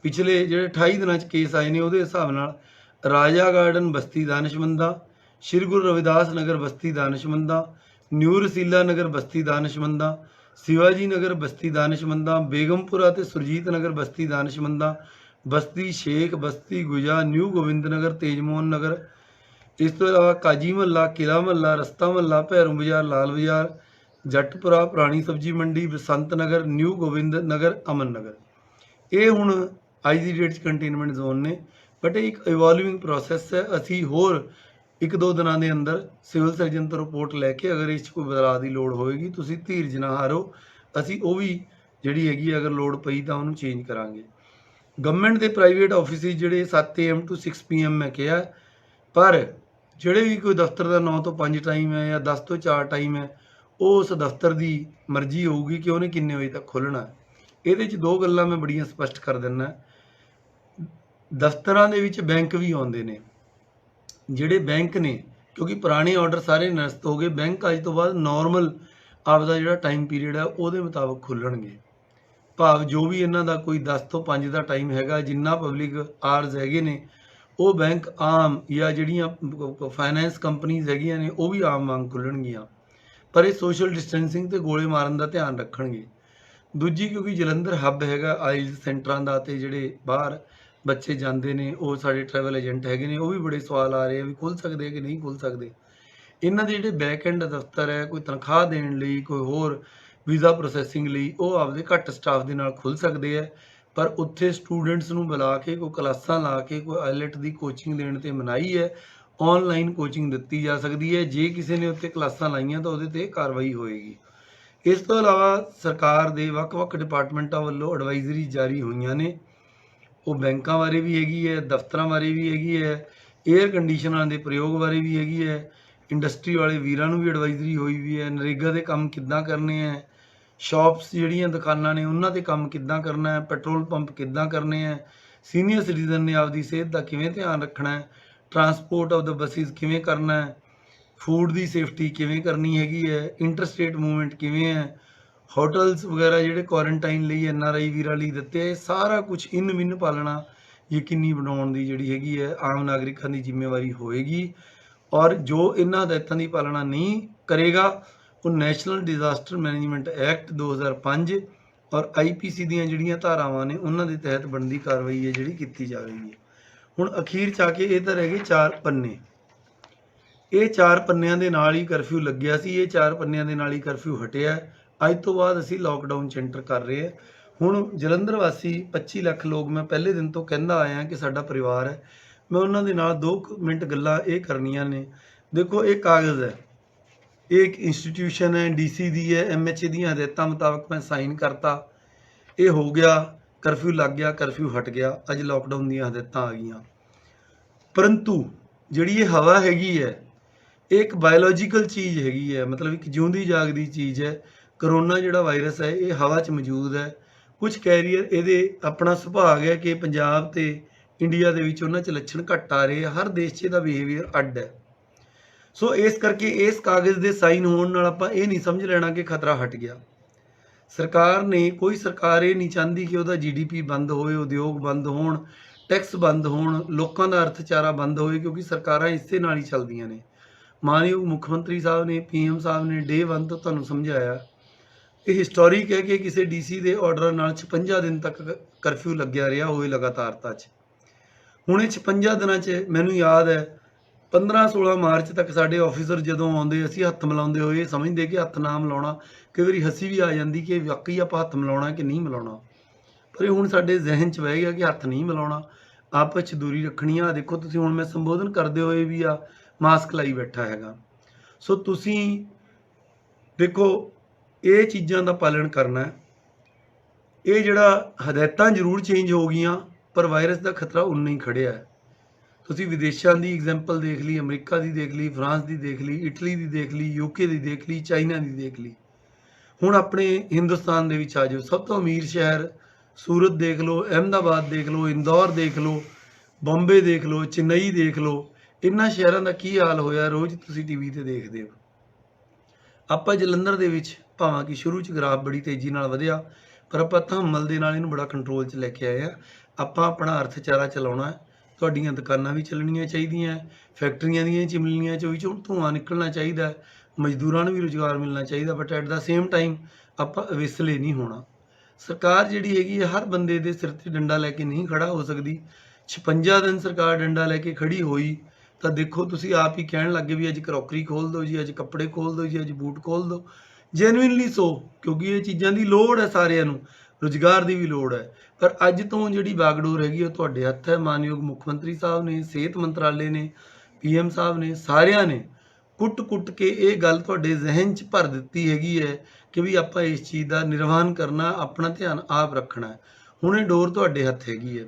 ਪਿਛਲੇ ਜਿਹੜੇ 28 ਦਿਨਾਂ 'ਚ ਕੇਸ ਆਏ ਨੇ ਉਹਦੇ ਹਿਸਾਬ ਨਾਲ ਰਾਜਾ ਗਾਰਡਨ ਬਸਤੀ ਦਾਨਿਸ਼ਮੰਦਾ, ਸ਼੍ਰੀ ਗੁਰੂ ਰਵਿਦਾਸ ਨਗਰ ਬਸਤੀ ਦਾਨਿਸ਼ਮੰਦਾ, ਨਿਊ ਰਸੀਲਾ ਨਗਰ ਬਸਤੀ ਦਾਨਿਸ਼ਮੰਦਾ, शिवाजी नगर बस्ती दानिशमंदा, बेगमपुरा ते सुरजीत नगर बस्ती दानिशमंदा, बस्ती शेख, बस्ती गुजा, न्यू गोविंद नगर, तेजमोहन नगर, इस तो इलावा काजी महला, किला महला, रस्ता महला, भैरों बाजार, लाल बाजार, जटपुरा, पुरानी सब्जी मंडी, बसंत नगर, न्यू गोविंद नगर, अमन नगर, ये हुण अज की डेट कंटेनमेंट जोन ने। बट एक इवॉल्विंग प्रोसैस है। असी होर एक दो दिनों के अंदर सिविल सर्जन तो रिपोर्ट लैके अगर इस कोई बदलाव की लोड़ होएगी, तुसीं धीरज ना हारो, असी वो भी जिहड़ी हैगी अगर लोड़ पई तां उहनूं चेंज करांगे। गवर्नमेंट के प्राइवेट ऑफिस जिहड़े 7 AM to 6 PM मैं कहा, पर जिहड़े भी कोई दफ्तर का 9 to 5 टाइम है या 10 to 4 टाइम है, वो उस दफ्तर की मर्जी होगी कि उन्हें किन्ने बजे तक खोलना है। ये दो गल्लां मैं बड़ियां स्पष्ट कर दिना। दफ्तरां दे विच बैंक भी आउंदे ने, ਜਿਹੜੇ ਬੈਂਕ ਨੇ, ਕਿਉਂਕਿ ਪੁਰਾਣੇ ਆਰਡਰ ਸਾਰੇ ਨਿਰਸਤ ਹੋ ਗਏ, ਬੈਂਕ ਅੱਜ ਤੋਂ ਬਾਅਦ ਨੋਰਮਲ ਆਪਦਾ ਜਿਹੜਾ ਟਾਈਮ ਪੀਰੀਅਡ ਹੈ ਉਹਦੇ ਮੁਤਾਬਕ ਖੁੱਲਣਗੇ। ਭਾਵ ਜੋ ਵੀ ਇਹਨਾਂ ਦਾ ਕੋਈ 10 ਤੋਂ 5 ਦਾ ਟਾਈਮ ਹੈਗਾ, ਜਿੰਨਾ ਪਬਲਿਕ ਆਰਜ਼ ਹੈਗੇ ਨੇ, ਉਹ ਬੈਂਕ ਆਮ ਜਾਂ ਜਿਹੜੀਆਂ ਫਾਈਨੈਂਸ ਕੰਪਨੀਜ਼ ਹੈਗੀਆਂ ਨੇ ਉਹ ਵੀ ਆਮ ਵਾਂਗ ਖੁੱਲਣਗੀਆਂ, ਪਰ ਇਹ ਸੋਸ਼ਲ ਡਿਸਟੈਂਸਿੰਗ ਤੇ ਗੋਲੇ ਮਾਰਨ ਦਾ ਧਿਆਨ ਰੱਖਣਗੇ। ਦੂਜੀ, ਕਿਉਂਕਿ ਜਲੰਧਰ ਹੱਬ ਹੈਗਾ ਆਈਲਸ ਸੈਂਟਰਾਂ ਦਾ, ਤੇ ਜਿਹੜੇ ਬਾਹਰ ਬੱਚੇ ਜਾਂਦੇ ਨੇ ਉਹ ਸਾਡੇ ਟਰੈਵਲ ਏਜੰਟ ਹੈਗੇ ਨੇ, ਉਹ ਵੀ ਬੜੇ ਸਵਾਲ ਆ ਰਹੇ ਆ ਵੀ ਖੁੱਲ੍ਹ ਸਕਦੇ ਆ ਕਿ ਨਹੀਂ ਖੁੱਲ੍ਹ ਸਕਦੇ। ਇਹਨਾਂ ਦੇ ਜਿਹੜੇ ਬੈਕ ਐਂਡ ਦਫ਼ਤਰ ਹੈ, ਕੋਈ ਤਨਖਾਹ ਦੇਣ ਲਈ, ਕੋਈ ਹੋਰ ਵੀਜ਼ਾ ਪ੍ਰੋਸੈਸਿੰਗ ਲਈ, ਉਹ ਆਪਦੇ ਘੱਟ ਸਟਾਫ ਦੇ ਨਾਲ ਖੁੱਲ੍ਹ ਸਕਦੇ ਆ, ਪਰ ਉੱਥੇ ਸਟੂਡੈਂਟਸ ਨੂੰ ਬੁਲਾ ਕੇ ਕੋਈ ਕਲਾਸਾਂ ਲਾ ਕੇ ਕੋਈ ਆਈਲੈਟ ਦੀ ਕੋਚਿੰਗ ਦੇਣ ਤੇ ਮਨਾਹੀ ਹੈ। ਆਨਲਾਈਨ ਕੋਚਿੰਗ ਦਿੱਤੀ ਜਾ ਸਕਦੀ ਹੈ, ਜੇ ਕਿਸੇ ਨੇ ਉੱਥੇ ਕਲਾਸਾਂ ਲਾਈਆਂ ਤਾਂ ਉਹਦੇ ਤੇ ਕਾਰਵਾਈ ਹੋਏਗੀ। ਇਸ ਤੋਂ ਇਲਾਵਾ ਸਰਕਾਰ ਦੇ ਵੱਖ-ਵੱਖ ਡਿਪਾਰਟਮੈਂਟਾਂ ਵੱਲੋਂ ਐਡਵਾਈਜ਼ਰੀ ਜਾਰੀ ਹੋਈਆਂ ਨੇ, ਉਹ ਬੈਂਕਾਂ ਬਾਰੇ ਵੀ ਹੈਗੀ ਹੈ, ਦਫ਼ਤਰਾਂ ਬਾਰੇ ਵੀ ਹੈਗੀ ਹੈ, ਏਅਰ ਕੰਡੀਸ਼ਨਰਾਂ ਦੇ ਪ੍ਰਯੋਗ ਬਾਰੇ ਵੀ ਹੈਗੀ ਹੈ, ਇੰਡਸਟਰੀ ਵਾਲੇ ਵੀਰਾਂ ਨੂੰ ਵੀ ਐਡਵਾਈਜ਼ਰੀ ਹੋਈ ਵੀ ਹੈ, ਨਰੇਗਾ ਦੇ ਕੰਮ ਕਿੱਦਾਂ ਕਰਨੇ ਹੈ, ਸ਼ਾਪਸ ਜਿਹੜੀਆਂ ਦੁਕਾਨਾਂ ਨੇ ਉਹਨਾਂ 'ਤੇ ਕੰਮ ਕਿੱਦਾਂ ਕਰਨਾ ਹੈ, ਪੈਟਰੋਲ ਪੰਪ ਕਿੱਦਾਂ ਕਰਨੇ ਹੈ, ਸੀਨੀਅਰ ਸਿਟੀਜ਼ਨ ਨੇ ਆਪਦੀ ਸਿਹਤ ਦਾ ਕਿਵੇਂ ਧਿਆਨ ਰੱਖਣਾ ਹੈ, ਟਰਾਂਸਪੋਰਟ ਆਫ ਦ ਬੱਸਿਸ ਕਿਵੇਂ ਕਰਨਾ ਹੈ, ਫੂਡ ਦੀ ਸੇਫਟੀ ਕਿਵੇਂ ਕਰਨੀ ਹੈਗੀ ਹੈ, ਇੰਟਰਸਟੇਟ ਮੂਵਮੈਂਟ ਕਿਵੇਂ ਹੈ, ਹੋਟਲਸ ਵਗੈਰਾ ਜਿਹੜੇ ਕੁਆਰੰਟਾਈਨ ਲਈ NRI ਵੀਰਾਂ ਲਈ ਦਿੱਤੇ, ਇਹ ਸਾਰਾ ਕੁਝ ਇਨ ਮਿਨ ਪਾਲਣਾ ਯਕੀਨੀ ਬਣਾਉਣ ਦੀ ਜਿਹੜੀ ਹੈਗੀ ਹੈ ਆਮ ਨਾਗਰਿਕਾਂ ਦੀ ਜ਼ਿੰਮੇਵਾਰੀ ਹੋਏਗੀ। ਔਰ ਜੋ ਇਹਨਾਂ ਹਦਾਇਤਾਂ ਦੀ ਪਾਲਣਾ ਨਹੀਂ ਕਰੇਗਾ, ਉਹ ਨੈਸ਼ਨਲ ਡਿਜ਼ਾਸਟਰ ਮੈਨੇਜਮੈਂਟ ਐਕਟ 2005 ਔਰ IPC ਦੀਆਂ ਜਿਹੜੀਆਂ ਧਾਰਾਵਾਂ ਨੇ ਉਹਨਾਂ ਦੇ ਤਹਿਤ ਬਣਦੀ ਕਾਰਵਾਈ ਹੈ ਜਿਹੜੀ ਕੀਤੀ ਜਾਵੇਗੀ। ਹੁਣ ਅਖੀਰ 'ਚ ਆ ਕੇ ਇਹ ਤਾਂ ਰਹਿ ਗਏ 4 ਪੰਨੇ। ਇਹ 4 ਪੰਨਿਆਂ ਦੇ ਨਾਲ ਹੀ ਕਰਫਿਊ ਲੱਗਿਆ ਸੀ, ਇਹ 4 ਪੰਨਿਆਂ ਦੇ ਨਾਲ ਹੀ ਕਰਫਿਊ ਹਟਿਆ। ਅੱਜ ਤੋਂ ਬਾਅਦ ਅਸੀਂ ਲਾਕਡਾਊਨ 'ਚ ਐਂਟਰ ਕਰ ਰਹੇ ਹਾਂ। ਹੁਣ ਜਲੰਧਰ ਵਾਸੀ 25 ਲੱਖ ਲੋਕ, ਮੈਂ ਪਹਿਲੇ ਦਿਨ ਤੋਂ ਕਹਿੰਦਾ ਆਇਆ ਕਿ ਸਾਡਾ ਪਰਿਵਾਰ ਹੈ, ਮੈਂ ਉਹਨਾਂ ਦੇ ਨਾਲ 2 ਮਿੰਟ ਗੱਲਾਂ ਇਹ ਕਰਨੀਆਂ ਨੇ। ਦੇਖੋ, ਇਹ ਕਾਗਜ਼ ਹੈ, ਇਹ ਇੱਕ ਇੰਸਟੀਟਿਊਸ਼ਨ ਹੈ, DC ਦੀ ਹੈ, MHA ਦੀਆਂ ਹਦਾਇਤਾਂ ਮੁਤਾਬਕ ਮੈਂ ਸਾਈਨ ਕਰਤਾ, ਇਹ ਹੋ ਗਿਆ, ਕਰਫਿਊ ਲੱਗ ਗਿਆ, ਕਰਫਿਊ ਹਟ ਗਿਆ, ਅੱਜ ਲਾਕਡਾਊਨ ਦੀਆਂ ਹਦਾਇਤਾਂ ਆ ਗਈਆਂ। ਪਰੰਤੂ ਜਿਹੜੀ ਇਹ ਹਵਾ ਹੈਗੀ ਹੈ, ਇਹ ਇੱਕ ਬਾਇਓਲੋਜੀਕਲ ਚੀਜ਼ ਹੈਗੀ ਹੈ, ਮਤਲਬ ਇੱਕ ਜਿਉਂਦੀ ਜਾਗਦੀ ਚੀਜ਼ ਹੈ। ਕਰੋਨਾ ਜਿਹੜਾ ਵਾਇਰਸ ਹੈ ਇਹ ਹਵਾ 'ਚ ਮੌਜੂਦ ਹੈ। ਕੁਝ ਕੈਰੀਅਰ ਇਹਦੇ ਆਪਣਾ ਸੁਭਾਗ ਹੈ ਕਿ ਪੰਜਾਬ ਤੇ ਇੰਡੀਆ ਦੇ ਵਿੱਚ ਉਹਨਾਂ 'ਚ ਲੱਛਣ ਘੱਟ ਆ ਰਹੇ ਆ, ਹਰ ਦੇਸ਼ 'ਚ ਇਹਦਾ ਬਿਹੇਵੀਅਰ ਅੱਡ ਹੈ। ਸੋ ਇਸ ਕਰਕੇ ਇਸ ਕਾਗਜ਼ ਦੇ ਸਾਈਨ ਹੋਣ ਨਾਲ ਆਪਾਂ ਇਹ ਨਹੀਂ ਸਮਝ ਲੈਣਾ ਕਿ ਖਤਰਾ ਹਟ ਗਿਆ। ਸਰਕਾਰ ਨੇ, ਕੋਈ ਸਰਕਾਰ ਇਹ ਨਹੀਂ ਚਾਹੁੰਦੀ ਕਿ ਉਹਦਾ GDP ਬੰਦ ਹੋਏ, ਉਦਯੋਗ ਬੰਦ ਹੋਣ, ਟੈਕਸ ਬੰਦ ਹੋਣ, ਲੋਕਾਂ ਦਾ ਅਰਥਚਾਰਾ ਬੰਦ ਹੋਏ, ਕਿਉਂਕਿ ਸਰਕਾਰਾਂ ਇਸੇ ਨਾਲ ਹੀ ਚੱਲਦੀਆਂ ਨੇ। ਮਾਨਯੋਗ ਮੁੱਖ ਮੰਤਰੀ ਸਾਹਿਬ ਨੇ, PM ਸਾਹਿਬ ਨੇ ਡੇ 1 ਤੋਂ ਤੁਹਾਨੂੰ ਸਮਝਾਇਆ, ਇਹ ਹਿਸਟੋਰਿਕ ਹੈ ਕਿ ਕਿਸੇ DC ਦੇ ਆਰਡਰ ਨਾਲ 56 ਦਿਨ ਤੱਕ ਕਰਫਿਊ ਲੱਗਿਆ ਰਿਹਾ ਹੋਵੇ ਲਗਾਤਾਰਤਾ 'ਚ। ਹੁਣ ਇਹ 56 ਦਿਨਾਂ 'ਚ ਮੈਨੂੰ ਯਾਦ ਹੈ 15-16 ਮਾਰਚ ਤੱਕ ਸਾਡੇ ਆਫੀਸਰ ਜਦੋਂ ਆਉਂਦੇ, ਅਸੀਂ ਹੱਥ ਮਿਲਾਉਂਦੇ ਹੋਏ ਸਮਝਦੇ ਕਿ ਹੱਥ ਨਾ ਮਿਲਾਉਣਾ, ਕਈ ਵਾਰੀ ਹੱਸੀ ਵੀ ਆ ਜਾਂਦੀ ਕਿ ਵਾਕਈ ਆਪਾਂ ਹੱਥ ਮਿਲਾਉਣਾ ਕਿ ਨਹੀਂ ਮਿਲਾਉਣਾ, ਪਰ ਇਹ ਹੁਣ ਸਾਡੇ ਜ਼ਿਹਨ 'ਚ ਬਹਿ ਗਿਆ ਕਿ ਹੱਥ ਨਹੀਂ ਮਿਲਾਉਣਾ, ਆਪਸ 'ਚ ਦੂਰੀ ਰੱਖਣੀ ਆ। ਦੇਖੋ ਤੁਸੀਂ, ਹੁਣ ਮੈਂ ਸੰਬੋਧਨ ਕਰਦੇ ਹੋਏ ਵੀ ਆ ਮਾਸਕ ਲਾਈ ਬੈਠਾ ਹੈਗਾ। ਸੋ ਤੁਸੀਂ ਦੇਖੋ, ਇਹ ਚੀਜ਼ਾਂ ਦਾ ਪਾਲਣ ਕਰਨਾ ਹੈ। ਇਹ ਜਿਹੜਾ ਹਦਾਇਤਾਂ ਜ਼ਰੂਰ ਚੇਂਜ ਹੋ ਗਈਆਂ, ਪਰ ਵਾਇਰਸ ਦਾ ਖਤਰਾ ਉਨਾ ਹੀ ਖੜਿਆ ਹੈ। ਤੁਸੀਂ ਵਿਦੇਸ਼ਾਂ ਦੀ ਐਗਜ਼ਾਮਪਲ ਦੇਖ ਲਈ, ਅਮਰੀਕਾ ਦੀ ਦੇਖ ਲਈ, ਫਰਾਂਸ ਦੀ ਦੇਖ ਲਈ, ਇਟਲੀ ਦੀ ਦੇਖ ਲਈ, UK ਦੀ ਦੇਖ ਲਈ, ਚਾਈਨਾ ਦੀ ਦੇਖ ਲਈ। ਹੁਣ ਆਪਣੇ ਹਿੰਦੁਸਤਾਨ ਦੇ ਵਿੱਚ ਆ ਜਾਓ, ਸਭ ਤੋਂ ਅਮੀਰ ਸ਼ਹਿਰ ਸੂਰਤ ਦੇਖ ਲਓ, ਅਹਿਮਦਾਬਾਦ ਦੇਖ ਲਓ, ਇੰਦੌਰ ਦੇਖ ਲਓ, ਬੰਬੇ ਦੇਖ ਲਓ, ਚੇਨਈ ਦੇਖ ਲਓ। ਇਹਨਾਂ ਸ਼ਹਿਰਾਂ ਦਾ ਕੀ ਹਾਲ ਹੋਇਆ, ਰੋਜ਼ ਤੁਸੀਂ TV ਤੇ ਦੇਖਦੇ ਹੋ। ਆਪਾਂ ਜਲੰਧਰ ਦੇ ਵਿੱਚ ਭਾਵੇਂ ਕਿ ਸ਼ੁਰੂ 'ਚ ਗ੍ਰਾਫ ਬੜੀ ਤੇਜ਼ੀ ਨਾਲ ਵਧਿਆ, ਪਰ ਆਪਾਂ ਧੰਮਲ ਦੇ ਨਾਲ ਇਹਨੂੰ ਬੜਾ ਕੰਟਰੋਲ 'ਚ ਲੈ ਕੇ ਆਏ ਆ। ਆਪਾਂ ਆਪਣਾ ਅਰਥਚਾਰਾ ਚਲਾਉਣਾ ਹੈ। ਤੁਹਾਡੀਆਂ ਦੁਕਾਨਾਂ ਵੀ ਚੱਲਣੀਆਂ ਚਾਹੀਦੀਆਂ, ਫੈਕਟਰੀਆਂ ਦੀਆਂ ਚਿਮਨੀਆਂ 'ਚੋਂ ਵੀ ਧੂੰਆਂ ਨਿਕਲਣਾ ਚਾਹੀਦਾ, ਮਜ਼ਦੂਰਾਂ ਨੂੰ ਵੀ ਰੁਜ਼ਗਾਰ ਮਿਲਣਾ ਚਾਹੀਦਾ, but at the same time ਆਪਾਂ ਅਵੇਸਲੇ ਨਹੀਂ ਹੋਣਾ। ਸਰਕਾਰ ਜਿਹੜੀ ਹੈਗੀ ਹੈ, ਹਰ ਬੰਦੇ ਦੇ ਸਿਰ 'ਤੇ ਡੰਡਾ ਲੈ ਕੇ ਨਹੀਂ ਖੜਾ ਹੋ ਸਕਦੀ। 56 ਦਿਨ ਸਰਕਾਰ ਡੰਡਾ ਲੈ ਕੇ ਖੜੀ ਹੋਈ ਤਾਂ ਦੇਖੋ, ਤੁਸੀਂ ਆਪ ਹੀ ਕਹਿਣ ਲੱਗੇ ਵੀ ਅੱਜ ਕਰੋਕਰੀ ਖੋਲ੍ਹ ਦਿਓ ਜੀ, ਅੱਜ ਕੱਪੜੇ ਖੋਲ੍ਹ ਦਿਓ ਜੀ, ਅੱਜ ਬੂਟ ਖੋਲ੍ਹ ਦਿਓ। ਜੈਨੂਇਨਲੀ ਸੋ, ਕਿਉਂਕਿ ਇਹ ਚੀਜ਼ਾਂ ਦੀ ਲੋੜ ਹੈ, ਸਾਰਿਆਂ ਨੂੰ ਰੁਜ਼ਗਾਰ ਦੀ ਵੀ ਲੋੜ ਹੈ। ਪਰ ਅੱਜ ਤੋਂ ਜਿਹੜੀ ਬਾਗਡੋਰ ਹੈਗੀ ਉਹ ਤੁਹਾਡੇ ਹੱਥ ਹੈ। ਮਾਨਯੋਗ ਮੁੱਖ ਮੰਤਰੀ ਸਾਹਿਬ ਨੇ, ਸਿਹਤ ਮੰਤਰਾਲੇ ਨੇ, PM ਸਾਹਿਬ ਨੇ, ਸਾਰਿਆਂ ਨੇ ਕੁੱਟ-ਕੁੱਟ ਕੇ ਇਹ ਗੱਲ ਤੁਹਾਡੇ ਜ਼ਿਹਨ 'ਚ ਭਰ ਦਿੱਤੀ ਹੈਗੀ ਹੈ ਕਿ ਵੀ ਆਪਾਂ ਇਸ ਚੀਜ਼ ਦਾ ਨਿਰਵਾਹਨ ਕਰਨਾ, ਆਪਣਾ ਧਿਆਨ ਆਪ ਰੱਖਣਾ। ਹੁਣ ਇਹ ਡੋਰ ਤੁਹਾਡੇ ਹੱਥ ਹੈਗੀ ਹੈ।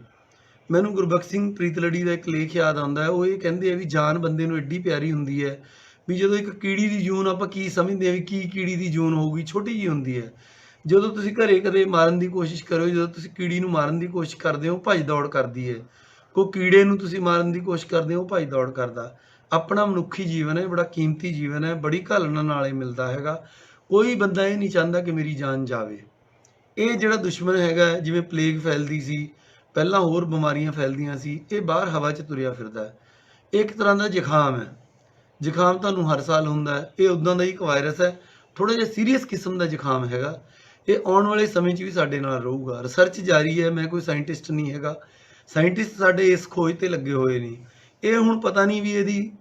ਮੈਨੂੰ ਗੁਰਬਖਸ਼ ਸਿੰਘ ਪ੍ਰੀਤਲੜੀ ਦਾ ਇੱਕ ਲੇਖ ਯਾਦ ਆਉਂਦਾ ਹੈ। ਉਹ ਇਹ ਕਹਿੰਦੇ ਆ ਵੀ ਜਾਨ ਬੰਦੇ ਨੂੰ ਐਡੀ ਪਿਆਰੀ ਹੁੰਦੀ ਹੈ ਵੀ ਜਦੋਂ ਇੱਕ ਕੀੜੀ ਦੀ ਜੂਨ, ਆਪਾਂ ਕੀ ਸਮਝਦੇ ਹਾਂ ਵੀ ਕੀ ਕੀੜੀ ਦੀ ਜੂਨ ਹੋਊਗੀ, ਛੋਟੀ ਜਿਹੀ ਹੁੰਦੀ ਹੈ। ਜਦੋਂ ਤੁਸੀਂ ਘਰੇ ਕਦੇ ਮਾਰਨ ਦੀ ਕੋਸ਼ਿਸ਼ ਕਰੋ, ਜਦੋਂ ਤੁਸੀਂ ਕੀੜੀ ਨੂੰ ਮਾਰਨ ਦੀ ਕੋਸ਼ਿਸ਼ ਕਰਦੇ ਹੋ, ਭੱਜ ਦੌੜ ਕਰਦੀ ਹੈ। ਕੋਈ ਕੀੜੇ ਨੂੰ ਤੁਸੀਂ ਮਾਰਨ ਦੀ ਕੋਸ਼ਿਸ਼ ਕਰਦੇ ਹੋ, ਭੱਜ ਦੌੜ ਕਰਦਾ। ਆਪਣਾ ਮਨੁੱਖੀ ਜੀਵਨ ਹੈ, ਬੜਾ ਕੀਮਤੀ ਜੀਵਨ ਹੈ, ਬੜੀ ਘਾਲਣਾ ਨਾਲੇ ਮਿਲਦਾ ਹੈਗਾ। ਕੋਈ ਬੰਦਾ ਇਹ ਨਹੀਂ ਚਾਹੁੰਦਾ ਕਿ ਮੇਰੀ ਜਾਨ ਜਾਵੇ। ਇਹ ਜਿਹੜਾ ਦੁਸ਼ਮਣ ਹੈਗਾ, ਜਿਵੇਂ ਪਲੇਗ ਫੈਲਦੀ ਸੀ, ਪਹਿਲਾਂ ਹੋਰ ਬਿਮਾਰੀਆਂ ਫੈਲਦੀਆਂ ਸੀ, ਇਹ ਬਾਹਰ ਹਵਾ 'ਚ ਤੁਰਿਆ ਫਿਰਦਾ ਹੈ। ਇਹ ਇੱਕ ਤਰ੍ਹਾਂ ਦਾ ਜ਼ੁਕਾਮ ਹੈ। ਜ਼ੁਕਾਮ ਤੁਹਾਨੂੰ ਹਰ ਸਾਲ ਹੁੰਦਾ ਹੈ। ਇਹ ਉੱਦਾਂ ਦਾ ਹੀ ਇੱਕ ਵਾਇਰਸ ਹੈ, ਥੋੜ੍ਹਾ ਜਿਹਾ ਸੀਰੀਅਸ ਕਿਸਮ ਦਾ ਜ਼ੁਕਾਮ ਹੈਗਾ। ਇਹ ਆਉਣ ਵਾਲੇ ਸਮੇਂ 'ਚ ਵੀ ਸਾਡੇ ਨਾਲ ਰਹੂਗਾ। ਰਿਸਰਚ ਜਾਰੀ ਹੈ, ਮੈਂ ਕੋਈ ਸਾਇੰਟਿਸਟ ਨਹੀਂ ਹੈਗਾ। ਸਾਇੰਟਿਸਟ ਸਾਡੇ ਇਸ ਖੋਜ 'ਤੇ ਲੱਗੇ ਹੋਏ ਨੇ। ਇਹ ਹੁਣ ਪਤਾ ਨਹੀਂ ਵੀ ਇਹਦੀ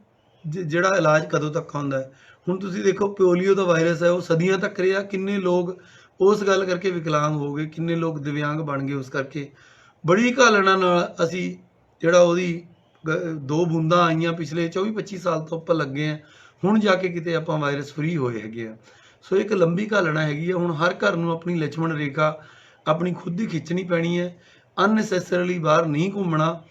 ਜਿਹੜਾ ਇਲਾਜ ਕਦੋਂ ਤੱਕ ਆਉਂਦਾ ਹੈ। ਹੁਣ ਤੁਸੀਂ ਦੇਖੋ, ਪੋਲੀਓ ਦਾ ਵਾਇਰਸ ਹੈ, ਉਹ ਸਦੀਆਂ ਤੱਕ ਰਿਹਾ। ਕਿੰਨੇ ਲੋਕ ਉਸ ਗੱਲ ਕਰਕੇ ਵਿਕਲਾਂਗ ਹੋ ਗਏ, ਕਿੰਨੇ ਲੋਕ ਦਿਵਿਆਂਗ ਬਣ ਗਏ ਉਸ ਕਰਕੇ। ਬੜੀ ਘਾਲਣਾ ਨਾਲ ਅਸੀਂ ਜਿਹੜਾ ਉਹਦੀ 2 ਬੂੰਦਾਂ ਆਈਆਂ ਪਿਛਲੇ 24-25 ਸਾਲ ਤੋਂ ਆਪਾਂ ਲੱਗੇ ਆ, ਹੁਣ ਜਾ ਕੇ ਕਿਤੇ ਆਪਾਂ ਵਾਇਰਸ ਫ੍ਰੀ ਹੋਏ ਹੈਗੇ ਆ। ਸੋ ਇੱਕ ਲੰਬੀ ਘਾਲਣਾ ਹੈਗੀ ਆ। ਹੁਣ ਹਰ ਘਰ ਨੂੰ ਆਪਣੀ ਲਛਮਣ ਰੇਖਾ ਆਪਣੀ ਖੁਦ ਹੀ ਖਿੱਚਣੀ ਪੈਣੀ ਹੈ। ਅਨਨੈਸੈਸਰੀਲੀ ਬਾਹਰ ਨਹੀਂ ਘੁੰਮਣਾ,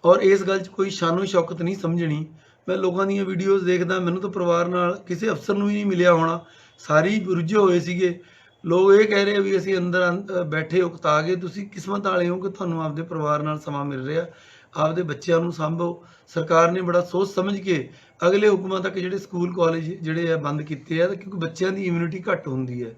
ਔਰ ਇਸ ਗੱਲ 'ਚ ਕੋਈ ਸ਼ਾਨੋ ਸ਼ੌਕਤ ਨਹੀਂ ਸਮਝਣੀ। ਮੈਂ ਲੋਕਾਂ ਦੀਆਂ ਵੀਡੀਓਜ਼ ਦੇਖਦਾ, ਮੈਨੂੰ ਤਾਂ ਪਰਿਵਾਰ ਨਾਲ ਕਿਸੇ ਅਫਸਰ ਨੂੰ ਹੀ ਨਹੀਂ ਮਿਲਿਆ ਹੋਣਾ, ਸਾਰੇ ਹੀ ਰੁੱਝੇ ਹੋਏ ਸੀਗੇ। ਲੋਕ ਇਹ ਕਹਿ ਰਹੇ ਵੀ ਅਸੀਂ ਅੰਦਰ ਬੈਠੇ ਉਕਤਾ ਗਏ। ਤੁਸੀਂ ਕਿਸਮਤ ਵਾਲੇ ਹੋ ਕਿ ਤੁਹਾਨੂੰ ਆਪਦੇ ਪਰਿਵਾਰ ਨਾਲ ਸਮਾਂ ਮਿਲ ਰਿਹਾ, ਆਪਦੇ ਬੱਚਿਆਂ ਨੂੰ ਸਾਂਭੋ। ਸਰਕਾਰ ਨੇ ਬੜਾ ਸੋਚ ਸਮਝ ਕੇ ਅਗਲੇ ਹੁਕਮਾਂ ਤੱਕ ਜਿਹੜੇ ਸਕੂਲ ਕਾਲਜ ਜਿਹੜੇ ਆ ਬੰਦ ਕੀਤੇ ਆ, ਕਿਉਂਕਿ ਬੱਚਿਆਂ ਦੀ ਇਮਿਊਨਿਟੀ ਘੱਟ ਹੁੰਦੀ ਹੈ।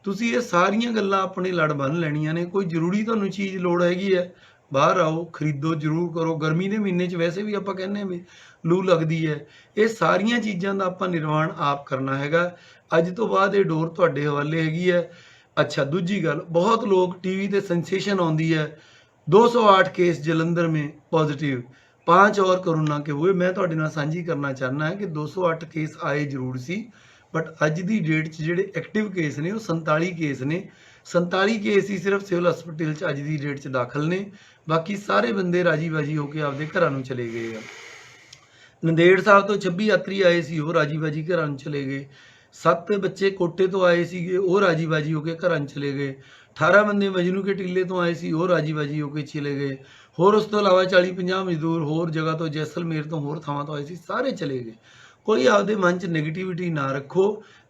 ਤੁਸੀਂ ਇਹ ਸਾਰੀਆਂ ਗੱਲਾਂ ਆਪਣੇ ਲੜ ਬੰਨ੍ਹ ਲੈਣੀਆਂ ਨੇ। ਕੋਈ ਜ਼ਰੂਰੀ ਤੁਹਾਨੂੰ ਚੀਜ਼ ਲੋੜ ਹੈਗੀ ਹੈ, ਬਾਹਰ ਆਓ, ਖਰੀਦੋ, ਜ਼ਰੂਰ ਕਰੋ। ਗਰਮੀ ਦੇ ਮਹੀਨੇ 'ਚ ਵੈਸੇ ਵੀ ਆਪਾਂ ਕਹਿੰਦੇ ਹਾਂ ਵੀ ਲੂ ਲੱਗਦੀ ਹੈ। ਇਹ ਸਾਰੀਆਂ ਚੀਜ਼ਾਂ ਦਾ ਆਪਾਂ ਨਿਰਵਾਣ ਆਪ ਕਰਨਾ ਹੈਗਾ। ਅੱਜ ਤੋਂ ਬਾਅਦ ਇਹ ਡੋਰ ਤੁਹਾਡੇ ਹਵਾਲੇ ਹੈਗੀ ਹੈ। ਅੱਛਾ, ਦੂਜੀ ਗੱਲ, ਬਹੁਤ ਲੋਕ ਟੀਵੀ ਤੇ सेंसेशन ਆਉਂਦੀ है 208 केस जलंधर में पॉजिटिव, 5 और कोरोना के हुए। मैं ਤੁਹਾਡੇ ਨਾਲ ਸਾਂਝੀ ਕਰਨਾ ਚਾਹੁੰਦਾ ਹਾਂ ਕਿ 208 केस ਆਏ ਜ਼ਰੂਰ ਸੀ, ਬਟ ਅੱਜ ਦੀ ਡੇਟ 'ਚ ਜਿਹੜੇ ਐਕਟਿਵ ਕੇਸ ਨੇ ਉਹ 47 ਕੇਸ ਨੇ। 47 ਕੇਸ ਹੀ ਸਿਰਫ ਸਿਵਲ ਹਸਪੀਟਲ 'ਚ ਅੱਜ ਦੀ ਡੇਟ 'ਚ ਦਾਖਲ ਨੇ। ਬਾਕੀ ਸਾਰੇ ਬੰਦੇ ਰਾਜੀ ਬਾਜੀ ਹੋ ਕੇ ਆਪਦੇ ਘਰਾਂ ਨੂੰ ਚਲੇ ਗਏ ਆ। ਨੰਦੇੜ ਸਾਹਿਬ ਤੋਂ 26 ਯਾਤਰੀ ਆਏ ਸੀ, ਉਹ ਰਾਜੀ ਬਾਜੀ ਘਰਾਂ ਨੂੰ ਚਲੇ ਗਏ। 7 ਬੱਚੇ ਕੋਟੇ ਤੋਂ ਆਏ ਸੀਗੇ, ਉਹ ਰਾਜੀ ਬਾਜੀ ਹੋ ਕੇ ਘਰਾਂ ਨੂੰ ਚਲੇ ਗਏ। 18 ਬੰਦੇ ਮਜਨੂ ਕੇ ਟਿੱਲੇ ਤੋਂ ਆਏ ਸੀ, ਉਹ ਰਾਜੀ ਬਾਜੀ ਹੋ ਕੇ ਚਲੇ ਗਏ। ਹੋਰ ਉਸ ਤੋਂ ਇਲਾਵਾ 40-50 ਮਜ਼ਦੂਰ ਹੋਰ ਜਗ੍ਹਾ ਤੋਂ, ਜੈਸਲਮੇਰ ਤੋਂ, ਹੋਰ ਥਾਵਾਂ ਤੋਂ ਆਏ ਸੀ, ਸਾਰੇ ਚਲੇ ਗਏ। ਕੋਈ ਆਪਦੇ ਮਨ 'ਚ ਨੈਗੇਟਿਵਿਟੀ ਨਾ ਰੱਖੋ।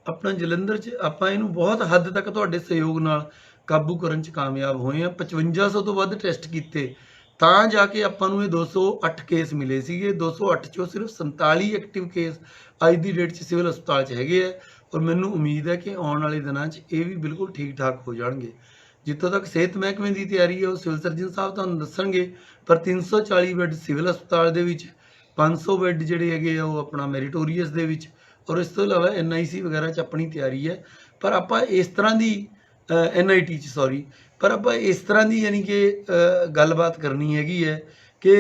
ਆਪਣਾ ਜਲੰਧਰ 'ਚ ਆਪਾਂ ਇਹਨੂੰ ਬਹੁਤ ਹੱਦ ਤੱਕ ਤੁਹਾਡੇ ਸਹਿਯੋਗ ਨਾਲ ਕਾਬੂ ਕਰਨ 'ਚ ਕਾਮਯਾਬ ਹੋਏ ਆ। 5500 ਤੋਂ ਵੱਧ ਟੈਸਟ ਕੀਤੇ ਤਾਂ ਜਾ ਕੇ ਆਪਾਂ ਨੂੰ ਇਹ 208 ਕੇਸ ਮਿਲੇ ਸੀਗੇ। 208 ਚੋਂ ਸਿਰਫ 47 ਐਕਟਿਵ ਕੇਸ ਅੱਜ ਦੀ ਡੇਟ 'ਚ ਸਿਵਲ ਹਸਪਤਾਲ 'ਚ ਹੈਗੇ ਆ, ਔਰ ਮੈਨੂੰ ਉਮੀਦ ਹੈ ਕਿ ਆਉਣ ਵਾਲੇ ਦਿਨਾਂ 'ਚ ਇਹ ਵੀ ਬਿਲਕੁਲ ਠੀਕ ਠਾਕ ਹੋ ਜਾਣਗੇ। ਜਿੱਥੋਂ ਤੱਕ ਸਿਹਤ ਮਹਿਕਮੇ ਦੀ ਤਿਆਰੀ ਹੈ ਉਹ ਸਿਵਲ ਸਰਜਨ ਸਾਹਿਬ ਤੁਹਾਨੂੰ ਦੱਸਣਗੇ, ਪਰ 340 ਬੈੱਡ ਸਿਵਲ ਹਸਪਤਾਲ ਦੇ ਵਿੱਚ, 500 ਬੈੱਡ ਜਿਹੜੇ ਹੈਗੇ ਆ ਉਹ ਆਪਣਾ ਮੈਰੀਟੋਰੀਅਸ ਦੇ ਵਿੱਚ, ਔਰ ਇਸ ਤੋਂ ਇਲਾਵਾ NIC ਵਗੈਰਾ 'ਚ ਆਪਣੀ ਤਿਆਰੀ ਹੈ। ਪਰ ਆਪਾਂ ਇਸ ਤਰ੍ਹਾਂ ਦੀ NIT 'ਚ ਸੌਰੀ, ਪਰ ਆਪਾਂ ਇਸ ਤਰ੍ਹਾਂ ਦੀ ਯਾਨੀ ਕਿ ਗੱਲਬਾਤ ਕਰਨੀ ਹੈਗੀ ਹੈ ਕਿ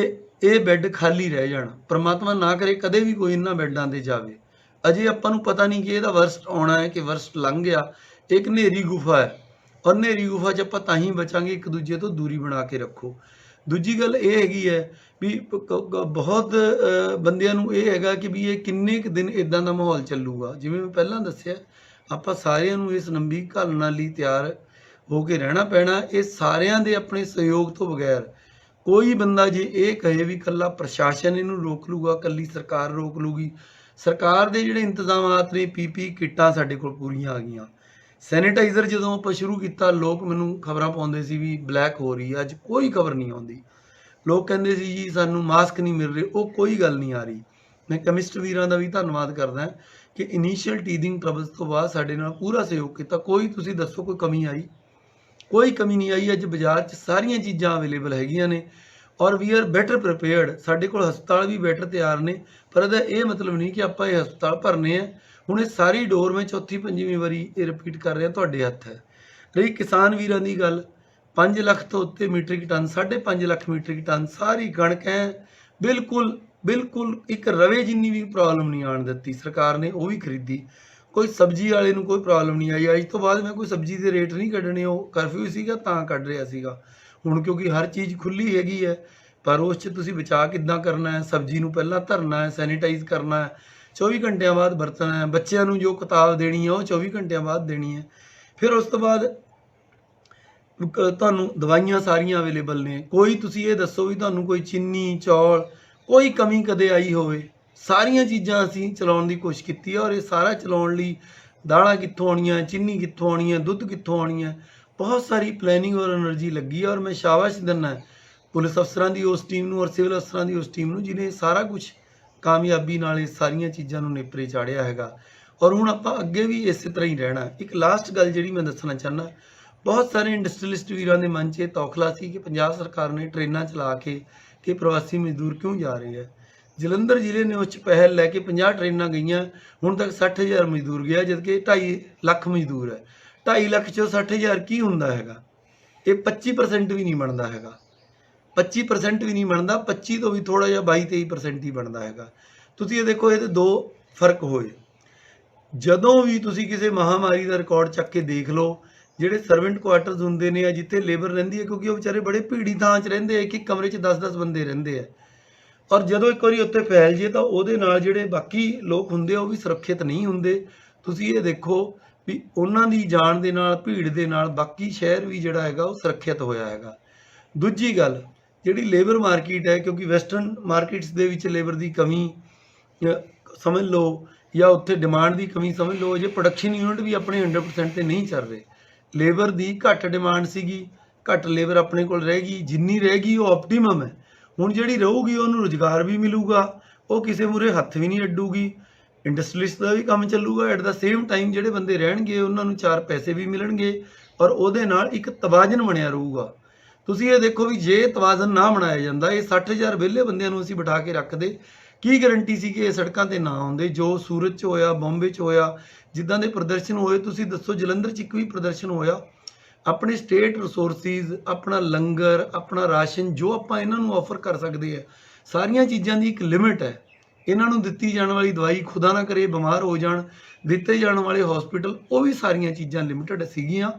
ਇਹ ਬੈੱਡ ਖਾਲੀ ਰਹਿ ਜਾਣ। ਪਰਮਾਤਮਾ ਨਾ ਕਰੇ ਕਦੇ ਵੀ ਕੋਈ ਇਹਨਾਂ ਬੈੱਡਾਂ 'ਤੇ ਜਾਵੇ। ਅਜੇ ਆਪਾਂ ਨੂੰ ਪਤਾ ਨਹੀਂ ਕਿ ਇਹਦਾ ਵਰਸਟ ਆਉਣਾ ਹੈ ਕਿ ਵਰਸਟ ਲੰਘ ਗਿਆ। ਇੱਕ ਹਨੇਰੀ ਗੁਫਾ ਹੈ, ਔਰ ਹਨੇਰੀ ਗੁਫਾ 'ਚ ਆਪਾਂ ਤਾਂ ਹੀ ਬਚਾਂਗੇ, ਇੱਕ ਦੂਜੇ ਤੋਂ ਦੂਰੀ ਬਣਾ ਕੇ ਰੱਖੋ। ਦੂਜੀ ਗੱਲ ਇਹ ਹੈਗੀ ਹੈ ਵੀ ਬਹੁਤ ਬੰਦਿਆਂ ਨੂੰ ਇਹ ਹੈਗਾ ਕਿ ਵੀ ਇਹ ਕਿੰਨੇ ਕੁ ਦਿਨ ਇੱਦਾਂ ਦਾ ਮਾਹੌਲ ਚੱਲੂਗਾ। ਜਿਵੇਂ ਮੈਂ ਪਹਿਲਾਂ ਦੱਸਿਆ, ਆਪਾਂ ਸਾਰਿਆਂ ਨੂੰ ਇਸ ਲੰਬੀ ਘਾਲਣਾ ਲਈ ਤਿਆਰ ਹੋ ਕੇ ਰਹਿਣਾ ਪੈਣਾ। ਇਹ ਸਾਰਿਆਂ ਦੇ ਆਪਣੇ ਸਹਿਯੋਗ ਤੋਂ ਬਗੈਰ ਕੋਈ ਬੰਦਾ ਜੇ ਇਹ ਕਹੇ ਵੀ ਇਕੱਲਾ ਪ੍ਰਸ਼ਾਸਨ ਇਹਨੂੰ ਰੋਕ ਲੂਗਾ, ਇਕੱਲੀ ਸਰਕਾਰ ਰੋਕ ਲੂਗੀ, ਸਰਕਾਰ ਦੇ ਜਿਹੜੇ ਇੰਤਜ਼ਾਮਾਤ ਨੇ, PP ਕਿੱਟਾਂ ਸਾਡੇ ਕੋਲ ਪੂਰੀਆਂ ਆ ਗਈਆਂ। ਸੈਨੀਟਾਈਜ਼ਰ ਜਦੋਂ ਆਪਾਂ ਸ਼ੁਰੂ ਕੀਤਾ, ਲੋਕ ਮੈਨੂੰ ਖਬਰਾਂ ਪਾਉਂਦੇ ਸੀ ਵੀ ਬਲੈਕ ਹੋ ਰਹੀ ਹੈ। ਅੱਜ ਕੋਈ ਖਬਰ ਨਹੀਂ ਆਉਂਦੀ। ਲੋਕ ਕਹਿੰਦੇ ਸੀ ਜੀ ਸਾਨੂੰ ਮਾਸਕ ਨਹੀਂ ਮਿਲ ਰਹੇ, ਉਹ ਕੋਈ ਗੱਲ ਨਹੀਂ ਆ ਰਹੀ। ਮੈਂ ਕੈਮਿਸਟ ਵੀਰਾਂ ਦਾ ਵੀ ਧੰਨਵਾਦ ਕਰਦਾ ਕਿ ਇਨੀਸ਼ੀਅਲ ਟੀਥਿੰਗ ਟਰਬਲਸ ਤੋਂ ਬਾਅਦ ਸਾਡੇ ਨਾਲ ਪੂਰਾ ਸਹਿਯੋਗ ਕੀਤਾ। ਕੋਈ ਤੁਸੀਂ ਦੱਸੋ ਕੋਈ ਕਮੀ ਆਈ? ਕੋਈ ਕਮੀ ਨਹੀਂ ਆਈ। ਅੱਜ ਬਾਜ਼ਾਰ 'ਚ ਸਾਰੀਆਂ ਚੀਜ਼ਾਂ ਅਵੇਲੇਬਲ ਹੈਗੀਆਂ ਨੇ, ਔਰ ਵੀ ਆਰ ਬੈਟਰ ਪ੍ਰੀਪੇਅਰਡ। ਸਾਡੇ ਕੋਲ ਹਸਪਤਾਲ ਵੀ ਬੈਟਰ ਤਿਆਰ ਨੇ, ਪਰ ਇਹਦਾ ਇਹ ਮਤਲਬ ਨਹੀਂ ਕਿ ਆਪਾਂ ਇਹ ਹਸਪਤਾਲ ਭਰਨੇ ਆ। ਹੁਣ ਇਹ ਸਾਰੀ ਡੋਰ ਮੈਂ ਚੌਥੀ ਪੰਜਵੀਂ ਵਾਰੀ ਇਹ ਰਿਪੀਟ ਕਰ ਰਿਹਾ, ਤੁਹਾਡੇ ਹੱਥ ਹੈ। ਰਹੀ ਕਿਸਾਨ ਵੀਰਾਂ ਦੀ ਗੱਲ, 5 ਲੱਖ ਤੋਂ ਉੱਤੇ metric tonne, 5.5 lakh metric tonne ਸਾਰੀ ਕਣਕ ਹੈ। ਬਿਲਕੁਲ ਬਿਲਕੁਲ ਇੱਕ ਰਵੇ ਜਿੰਨੀ ਵੀ ਪ੍ਰੋਬਲਮ ਨਹੀਂ ਆਉਣ ਦਿੱਤੀ ਸਰਕਾਰ ਨੇ, ਉਹ ਵੀ ਖਰੀਦੀ। ਕੋਈ ਸਬਜ਼ੀ ਵਾਲੇ ਨੂੰ ਕੋਈ ਪ੍ਰੋਬਲਮ ਨਹੀਂ ਆਈ। ਅੱਜ ਤੋਂ ਬਾਅਦ ਮੈਂ ਕੋਈ ਸਬਜ਼ੀ ਦੇ ਰੇਟ ਨਹੀਂ ਕੱਢਣੇ, ਉਹ ਕਰਫਿਊ ਸੀਗਾ ਤਾਂ ਕੱਢ ਰਿਹਾ ਸੀਗਾ। ਹੁਣ ਕਿਉਂਕਿ ਹਰ ਚੀਜ਼ ਖੁੱਲ੍ਹੀ ਹੈਗੀ ਹੈ, ਪਰ ਉਸ 'ਚ ਤੁਸੀਂ ਬਚਾਅ ਕਿੱਦਾਂ ਕਰਨਾ ਹੈ? ਸਬਜ਼ੀ ਨੂੰ ਪਹਿਲਾਂ ਧਰਨਾ ਹੈ, ਸੈਨੀਟਾਈਜ਼ ਕਰਨਾ ਹੈ, 24 ਘੰਟਿਆਂ ਬਾਅਦ ਵਰਤਣਾ ਹੈ। ਬੱਚਿਆਂ ਨੂੰ ਜੋ ਕਿਤਾਬ ਦੇਣੀ ਹੈ ਉਹ 24 ਘੰਟਿਆਂ ਬਾਅਦ ਦੇਣੀ ਹੈ। ਫਿਰ ਉਸ ਤੋਂ ਬਾਅਦ ਤੁਹਾਨੂੰ ਦਵਾਈਆਂ ਸਾਰੀਆਂ ਅਵੇਲੇਬਲ ਨੇ। ਕੋਈ ਤੁਸੀਂ ਇਹ ਦੱਸੋ ਵੀ ਤੁਹਾਨੂੰ ਕੋਈ ਚੀਨੀ, ਚੌਲ, ਕੋਈ ਕਮੀ ਕਦੇ ਆਈ ਹੋਵੇ? ਸਾਰੀਆਂ ਚੀਜ਼ਾਂ ਅਸੀਂ ਚਲਾਉਣ ਦੀ ਕੋਸ਼ਿਸ਼ ਕੀਤੀ ਹੈ, ਔਰ ਇਹ ਸਾਰਾ ਚਲਾਉਣ ਲਈ ਦਾਲਾਂ ਕਿੱਥੋਂ ਆਉਣੀਆਂ, ਚੀਨੀ ਕਿੱਥੋਂ ਆਉਣੀ ਹੈ, ਦੁੱਧ ਕਿੱਥੋਂ ਆਉਣੀ ਹੈ, ਬਹੁਤ ਸਾਰੀ ਪਲੈਨਿੰਗ ਔਰ ਐਨਰਜੀ ਲੱਗੀ ਹੈ। ਔਰ ਮੈਂ ਸ਼ਾਬਾਸ਼ ਦਿੰਦਾ ਪੁਲਿਸ ਅਫਸਰਾਂ ਦੀ ਉਸ ਟੀਮ ਨੂੰ, ਔਰ ਸਿਵਲ ਅਫਸਰਾਂ ਦੀ ਉਸ ਟੀਮ ਨੂੰ, ਜਿਹਨੇ ਸਾਰਾ ਕੁਝ ਕਾਮਯਾਬੀ ਨਾਲ ਇਹ ਸਾਰੀਆਂ ਚੀਜ਼ਾਂ ਨੂੰ ਨੇਪਰੇ ਚਾੜਿਆ ਹੈਗਾ। ਔਰ ਹੁਣ ਆਪਾਂ ਅੱਗੇ ਵੀ ਇਸੇ ਤਰ੍ਹਾਂ ਹੀ ਰਹਿਣਾ। ਇੱਕ ਲਾਸਟ ਗੱਲ ਜਿਹੜੀ ਮੈਂ ਦੱਸਣਾ ਚਾਹੁੰਦਾ, ਬਹੁਤ ਸਾਰੇ ਇੰਡਸਟਰੀਲਿਸਟ ਵੀਰਾਂ ਦੇ ਮਨ 'ਚ ਇਹ ਤੌਖਲਾ ਸੀ ਕਿ ਪੰਜਾਬ ਸਰਕਾਰ ਨੇ ਟ੍ਰੇਨਾਂ ਚਲਾ ਕੇ ਕਿ ਪ੍ਰਵਾਸੀ ਮਜ਼ਦੂਰ ਕਿਉਂ ਜਾ ਰਹੇ ਆ। ਜਲੰਧਰ ਜ਼ਿਲ੍ਹੇ ਨੇ ਉਸ 'ਚ ਪਹਿਲ ਲੈ ਕੇ 50 ਟ੍ਰੇਨਾਂ ਗਈਆਂ, ਹੁਣ ਤੱਕ 60,000 ਮਜ਼ਦੂਰ ਗਿਆ, ਜਦਕਿ 2.5 ਲੱਖ ਮਜ਼ਦੂਰ ਹੈ। 2.5 ਲੱਖ 'ਚੋਂ 60,000 ਕੀ ਹੁੰਦਾ ਹੈਗਾ? ਇਹ 25% ਵੀ ਨਹੀਂ ਬਣਦਾ ਹੈਗਾ, 25% ਵੀ ਨਹੀਂ ਬਣਦਾ, 25 ਤੋਂ ਵੀ ਥੋੜ੍ਹਾ ਜਿਹਾ 22-23% ਹੀ ਬਣਦਾ ਹੈਗਾ। ਤੁਸੀਂ ਇਹ ਦੇਖੋ, ਇਹਦੇ ਦੋ ਫਰਕ ਹੋਏ। ਜਦੋਂ ਵੀ ਤੁਸੀਂ ਕਿਸੇ ਮਹਾਮਾਰੀ ਦਾ ਰਿਕਾਰਡ ਚੱਕ ਕੇ ਦੇਖ ਲਓ, ਜਿਹੜੇ ਸਰਵੈਂਟ ਕੁਆਟਰਸ ਹੁੰਦੇ ਨੇ, ਜਿੱਥੇ ਲੇਬਰ ਰਹਿੰਦੀ ਹੈ, ਕਿਉਂਕਿ ਉਹ ਵਿਚਾਰੇ ਬੜੇ ਭੀੜੀ ਥਾਂ 'ਚ ਰਹਿੰਦੇ ਆ, ਇੱਕ ਇੱਕ ਕਮਰੇ 'ਚ 10-10 ਬੰਦੇ ਰਹਿੰਦੇ ਆ, ਔਰ ਜਦੋਂ ਇੱਕ ਵਾਰੀ ਉੱਥੇ ਫੈਲ ਜੇ ਤਾਂ ਉਹਦੇ ਨਾਲ ਜਿਹੜੇ ਬਾਕੀ ਲੋਕ ਹੁੰਦੇ ਆ ਉਹ ਵੀ ਸੁਰੱਖਿਅਤ ਨਹੀਂ ਹੁੰਦੇ। ਤੁਸੀਂ ਇਹ ਦੇਖੋ ਵੀ ਉਹਨਾਂ ਦੀ ਜਾਣ ਦੇ ਨਾਲ, ਭੀੜ ਦੇ ਨਾਲ ਬਾਕੀ ਸ਼ਹਿਰ ਵੀ ਜਿਹੜਾ ਹੈਗਾ ਉਹ ਸੁਰੱਖਿਅਤ ਹੋਇਆ ਹੈਗਾ। ਦੂਜੀ ਗੱਲ, ਜਿਹੜੀ ਲੇਬਰ ਮਾਰਕੀਟ ਹੈ, ਕਿਉਂਕਿ ਵੈਸਟਰਨ ਮਾਰਕੀਟਸ ਦੇ ਵਿੱਚ ਲੇਬਰ ਦੀ ਕਮੀ ਸਮਝ ਲਓ, ਜਾਂ ਉੱਥੇ ਡਿਮਾਂਡ ਦੀ ਕਮੀ ਸਮਝ ਲਓ, ਜੇ ਪ੍ਰੋਡਕਸ਼ਨ ਯੂਨਿਟ ਵੀ ਆਪਣੇ 100% ਤੇ ਨਹੀਂ ਚੱਲ ਰਹੇ, ਲੇਬਰ ਦੀ ਘੱਟ ਡਿਮਾਂਡ ਸੀਗੀ, ਘੱਟ ਲੇਬਰ ਆਪਣੇ ਕੋਲ ਰਹੇਗੀ, ਜਿੰਨੀ ਰਹੇਗੀ ਉਹ ਆਪਟੀਮਮ ਹੈ। ਹੁਣ ਜਿਹੜੀ ਰਹੂਗੀ ਉਹਨੂੰ ਰੁਜ਼ਗਾਰ ਵੀ ਮਿਲੂਗਾ, ਉਹ ਕਿਸੇ ਮੂਹਰੇ ਹੱਥ ਵੀ ਨਹੀਂ ਅੱਡੂਗੀ, ਇੰਡਸਟਰੀਲਿਸਟ ਦਾ ਵੀ ਕੰਮ ਚੱਲੂਗਾ, ਐਟ ਦਾ ਸੇਮ ਟਾਈਮ ਜਿਹੜੇ ਬੰਦੇ ਰਹਿਣਗੇ ਉਹਨਾਂ ਨੂੰ 4 ਪੈਸੇ ਵੀ ਮਿਲਣਗੇ, ਔਰ ਉਹਦੇ ਨਾਲ ਇੱਕ ਤਵਾਜ਼ਨ ਬਣਿਆ ਰਹੂਗਾ। ਤੁਸੀਂ ਇਹ ਦੇਖੋ ਵੀ ਜੇ ਤਵਾਜ਼ਨ ਨਾ ਬਣਾਇਆ ਜਾਂਦਾ, ਇਹ 60,000 ਵਿਹਲੇ ਬੰਦਿਆਂ ਨੂੰ ਅਸੀਂ ਬਿਠਾ ਕੇ ਰੱਖਦੇ, ਕੀ ਗਰੰਟੀ ਸੀ ਕਿ ਇਹ ਸੜਕਾਂ ਤੇ ਨਾ ਆਉਂਦੇ? ਜੋ ਸੂਰਤ 'ਚ ਹੋਇਆ, ਬੰਬੇ 'ਚ ਹੋਇਆ, ਜਿੱਦਾਂ ਦੇ ਪ੍ਰਦਰਸ਼ਨ ਹੋਏ, ਤੁਸੀਂ ਦੱਸੋ ਜਲੰਧਰ 'ਚ ਇੱਕ ਵੀ ਪ੍ਰਦਰਸ਼ਨ ਹੋਇਆ? ਆਪਣੇ ਸਟੇਟ ਰਿਸੋਰਸਿਸ, ਆਪਣਾ ਲੰਗਰ, ਆਪਣਾ ਰਾਸ਼ਨ, ਜੋ ਆਪਾਂ ਇਹਨਾਂ ਨੂੰ ਆਫਰ ਕਰ ਸਕਦੇ ਆ, ਸਾਰੀਆਂ ਚੀਜ਼ਾਂ ਦੀ ਇੱਕ ਲਿਮਿਟ ਹੈ। ਇਹਨਾਂ ਨੂੰ ਦਿੱਤੀ ਜਾਣ ਵਾਲੀ ਦਵਾਈ, ਖੁਦਾ ਨਾ ਕਰੇ ਬਿਮਾਰ ਹੋ ਜਾਣ, ਦਿੱਤੇ ਜਾਣ ਵਾਲੇ ਹਸਪੀਟਲ, ਉਹ ਵੀ ਸਾਰੀਆਂ ਚੀਜ਼ਾਂ ਲਿਮਿਟਡ ਸੀਗੀਆਂ।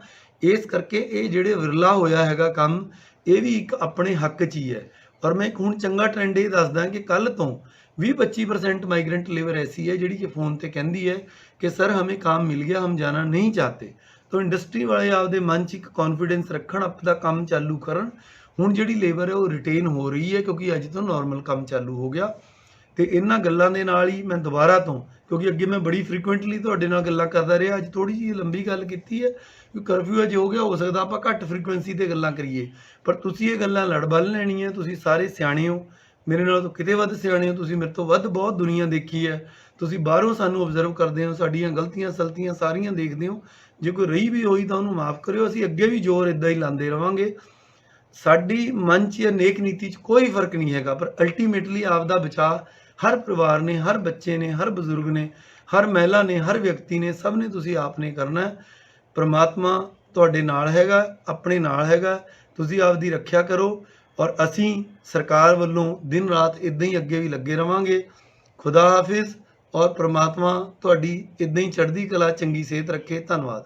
ਇਸ ਕਰਕੇ ਇਹ ਜਿਹੜੇ ਵਿਰਲਾ ਹੋਇਆ ਹੈਗਾ ਕੰਮ, ਇਹ ਵੀ ਇੱਕ ਆਪਣੇ ਹੱਕ 'ਚ ਹੀ ਹੈ। ਔਰ ਮੈਂ ਇੱਕ ਹੁਣ ਚੰਗਾ ਟ੍ਰੈਂਡ ਇਹ ਦੱਸਦਾ ਕਿ ਕੱਲ੍ਹ ਤੋਂ 20-25% ਮਾइग्रेंट लेबर ऐसी है ਜਿਹੜੀ ਕਿ फ़ोन ਤੇ ਕਹਿੰਦੀ ਹੈ ਕਿ ਸਰ हमें काम मिल गया, हम जाना नहीं चाहते। तो ਇੰਡਸਟਰੀ ਵਾਲੇ ਆਪਦੇ ਮਨ 'ਚ ਇੱਕ ਕੌਨਫੀਡੈਂਸ ਰੱਖਣ, ਆਪਦਾ ਕੰਮ ਚਾਲੂ ਕਰਨ। ਹੁਣ ਜਿਹੜੀ ਲੇਬਰ ਹੈ ਉਹ ਰਿਟੇਨ ਹੋ ਰਹੀ ਹੈ, ਕਿਉਂਕਿ ਅੱਜ ਤੋਂ ਨਾਰਮਲ ਕੰਮ ਚਾਲੂ ਹੋ ਗਿਆ। ਤੇ ਇਹਨਾਂ ਗੱਲਾਂ ਦੇ ਨਾਲ ਹੀ ਮੈਂ ਦੁਬਾਰਾ ਤੋਂ, ਕਿਉਂਕਿ ਅੱਗੇ ਮੈਂ ਬੜੀ ਫ੍ਰੀਕੁਐਂਟਲੀ ਤੁਹਾਡੇ ਨਾਲ ਗੱਲਾਂ ਕਰਦਾ ਰਿਹਾ, ਅੱਜ ਥੋੜੀ ਜਿਹੀ ਲੰਬੀ ਗੱਲ ਕੀਤੀ ਹੈ ਕਿ ਕਰਫਿਊ ਅੱਜ ਹੋ ਗਿਆ, ਹੋ ਸਕਦਾ ਆਪਾਂ ਘੱਟ ਫ੍ਰੀਕੁਐਂਸੀ ਤੇ ਗੱਲਾਂ ਕਰੀਏ, ਪਰ ਤੁਸੀਂ ਇਹ ਗੱਲਾਂ ਲੜ ਬਲ ਲੈਣੀਆਂ। ਤੁਸੀਂ ਸਾਰੇ ਸਿਆਣੇ ਹੋ, ਮੇਰੇ ਨਾਲ ਤਾਂ ਕਿਤੇ ਵੱਧ ਸਿਆਣੇ ਹੋ, ਤੁਸੀਂ ਮੇਰੇ ਤੋਂ ਵੱਧ ਬਹੁਤ ਦੁਨੀਆ ਦੇਖੀ ਹੈ, ਤੁਸੀਂ ਬਾਹਰੋਂ ਸਾਨੂੰ ਓਬਜ਼ਰਵ ਕਰਦੇ ਹੋ, ਸਾਡੀਆਂ ਗਲਤੀਆਂ ਸਲਤੀਆਂ ਸਾਰੀਆਂ ਦੇਖਦੇ ਹੋ। ਜੇ ਕੋਈ ਰਹੀ ਵੀ ਹੋਈ ਤਾਂ ਉਹਨੂੰ ਮਾਫ ਕਰਿਓ, ਅਸੀਂ ਅੱਗੇ ਵੀ ਜ਼ੋਰ ਇੱਦਾਂ ਹੀ ਲਾਉਂਦੇ ਰਵਾਂਗੇ। ਸਾਡੀ ਮਨ 'ਚ ਜਾਂ ਨੇਕ ਨੀਤੀ 'ਚ ਕੋਈ ਫਰਕ ਨਹੀਂ ਹੈਗਾ, ਪਰ ਅਲਟੀਮੇਟਲੀ ਆਪਦਾ ਬਚਾਅ ਹਰ ਪਰਿਵਾਰ ਨੇ, ਹਰ ਬੱਚੇ ਨੇ, ਹਰ ਬਜ਼ੁਰਗ ਨੇ, ਹਰ ਮਹਿਲਾ ਨੇ, ਹਰ ਵਿਅਕਤੀ ਨੇ, ਸਭ ਨੇ ਤੁਸੀਂ ਆਪ ਨੇ ਕਰਨਾ। ਪ੍ਰਮਾਤਮਾ ਤੁਹਾਡੇ ਨਾਲ ਹੈਗਾ, ਆਪਣੇ ਨਾਲ ਹੈਗਾ, ਤੁਸੀਂ ਆਪਦੀ ਰੱਖਿਆ ਕਰੋ। ਔਰ ਅਸੀਂ ਸਰਕਾਰ ਵੱਲੋਂ ਦਿਨ ਰਾਤ ਇੱਦਾਂ ਹੀ ਅੱਗੇ ਵੀ ਲੱਗੇ ਰਵਾਂਗੇ। ਖੁਦਾ ਹਾਫਿਜ਼, ਔਰ ਪ੍ਰਮਾਤਮਾ ਤੁਹਾਡੀ ਇੱਦਾਂ ਹੀ ਚੜ੍ਹਦੀ ਕਲਾ, ਚੰਗੀ ਸਿਹਤ ਰੱਖੇ। ਧੰਨਵਾਦ।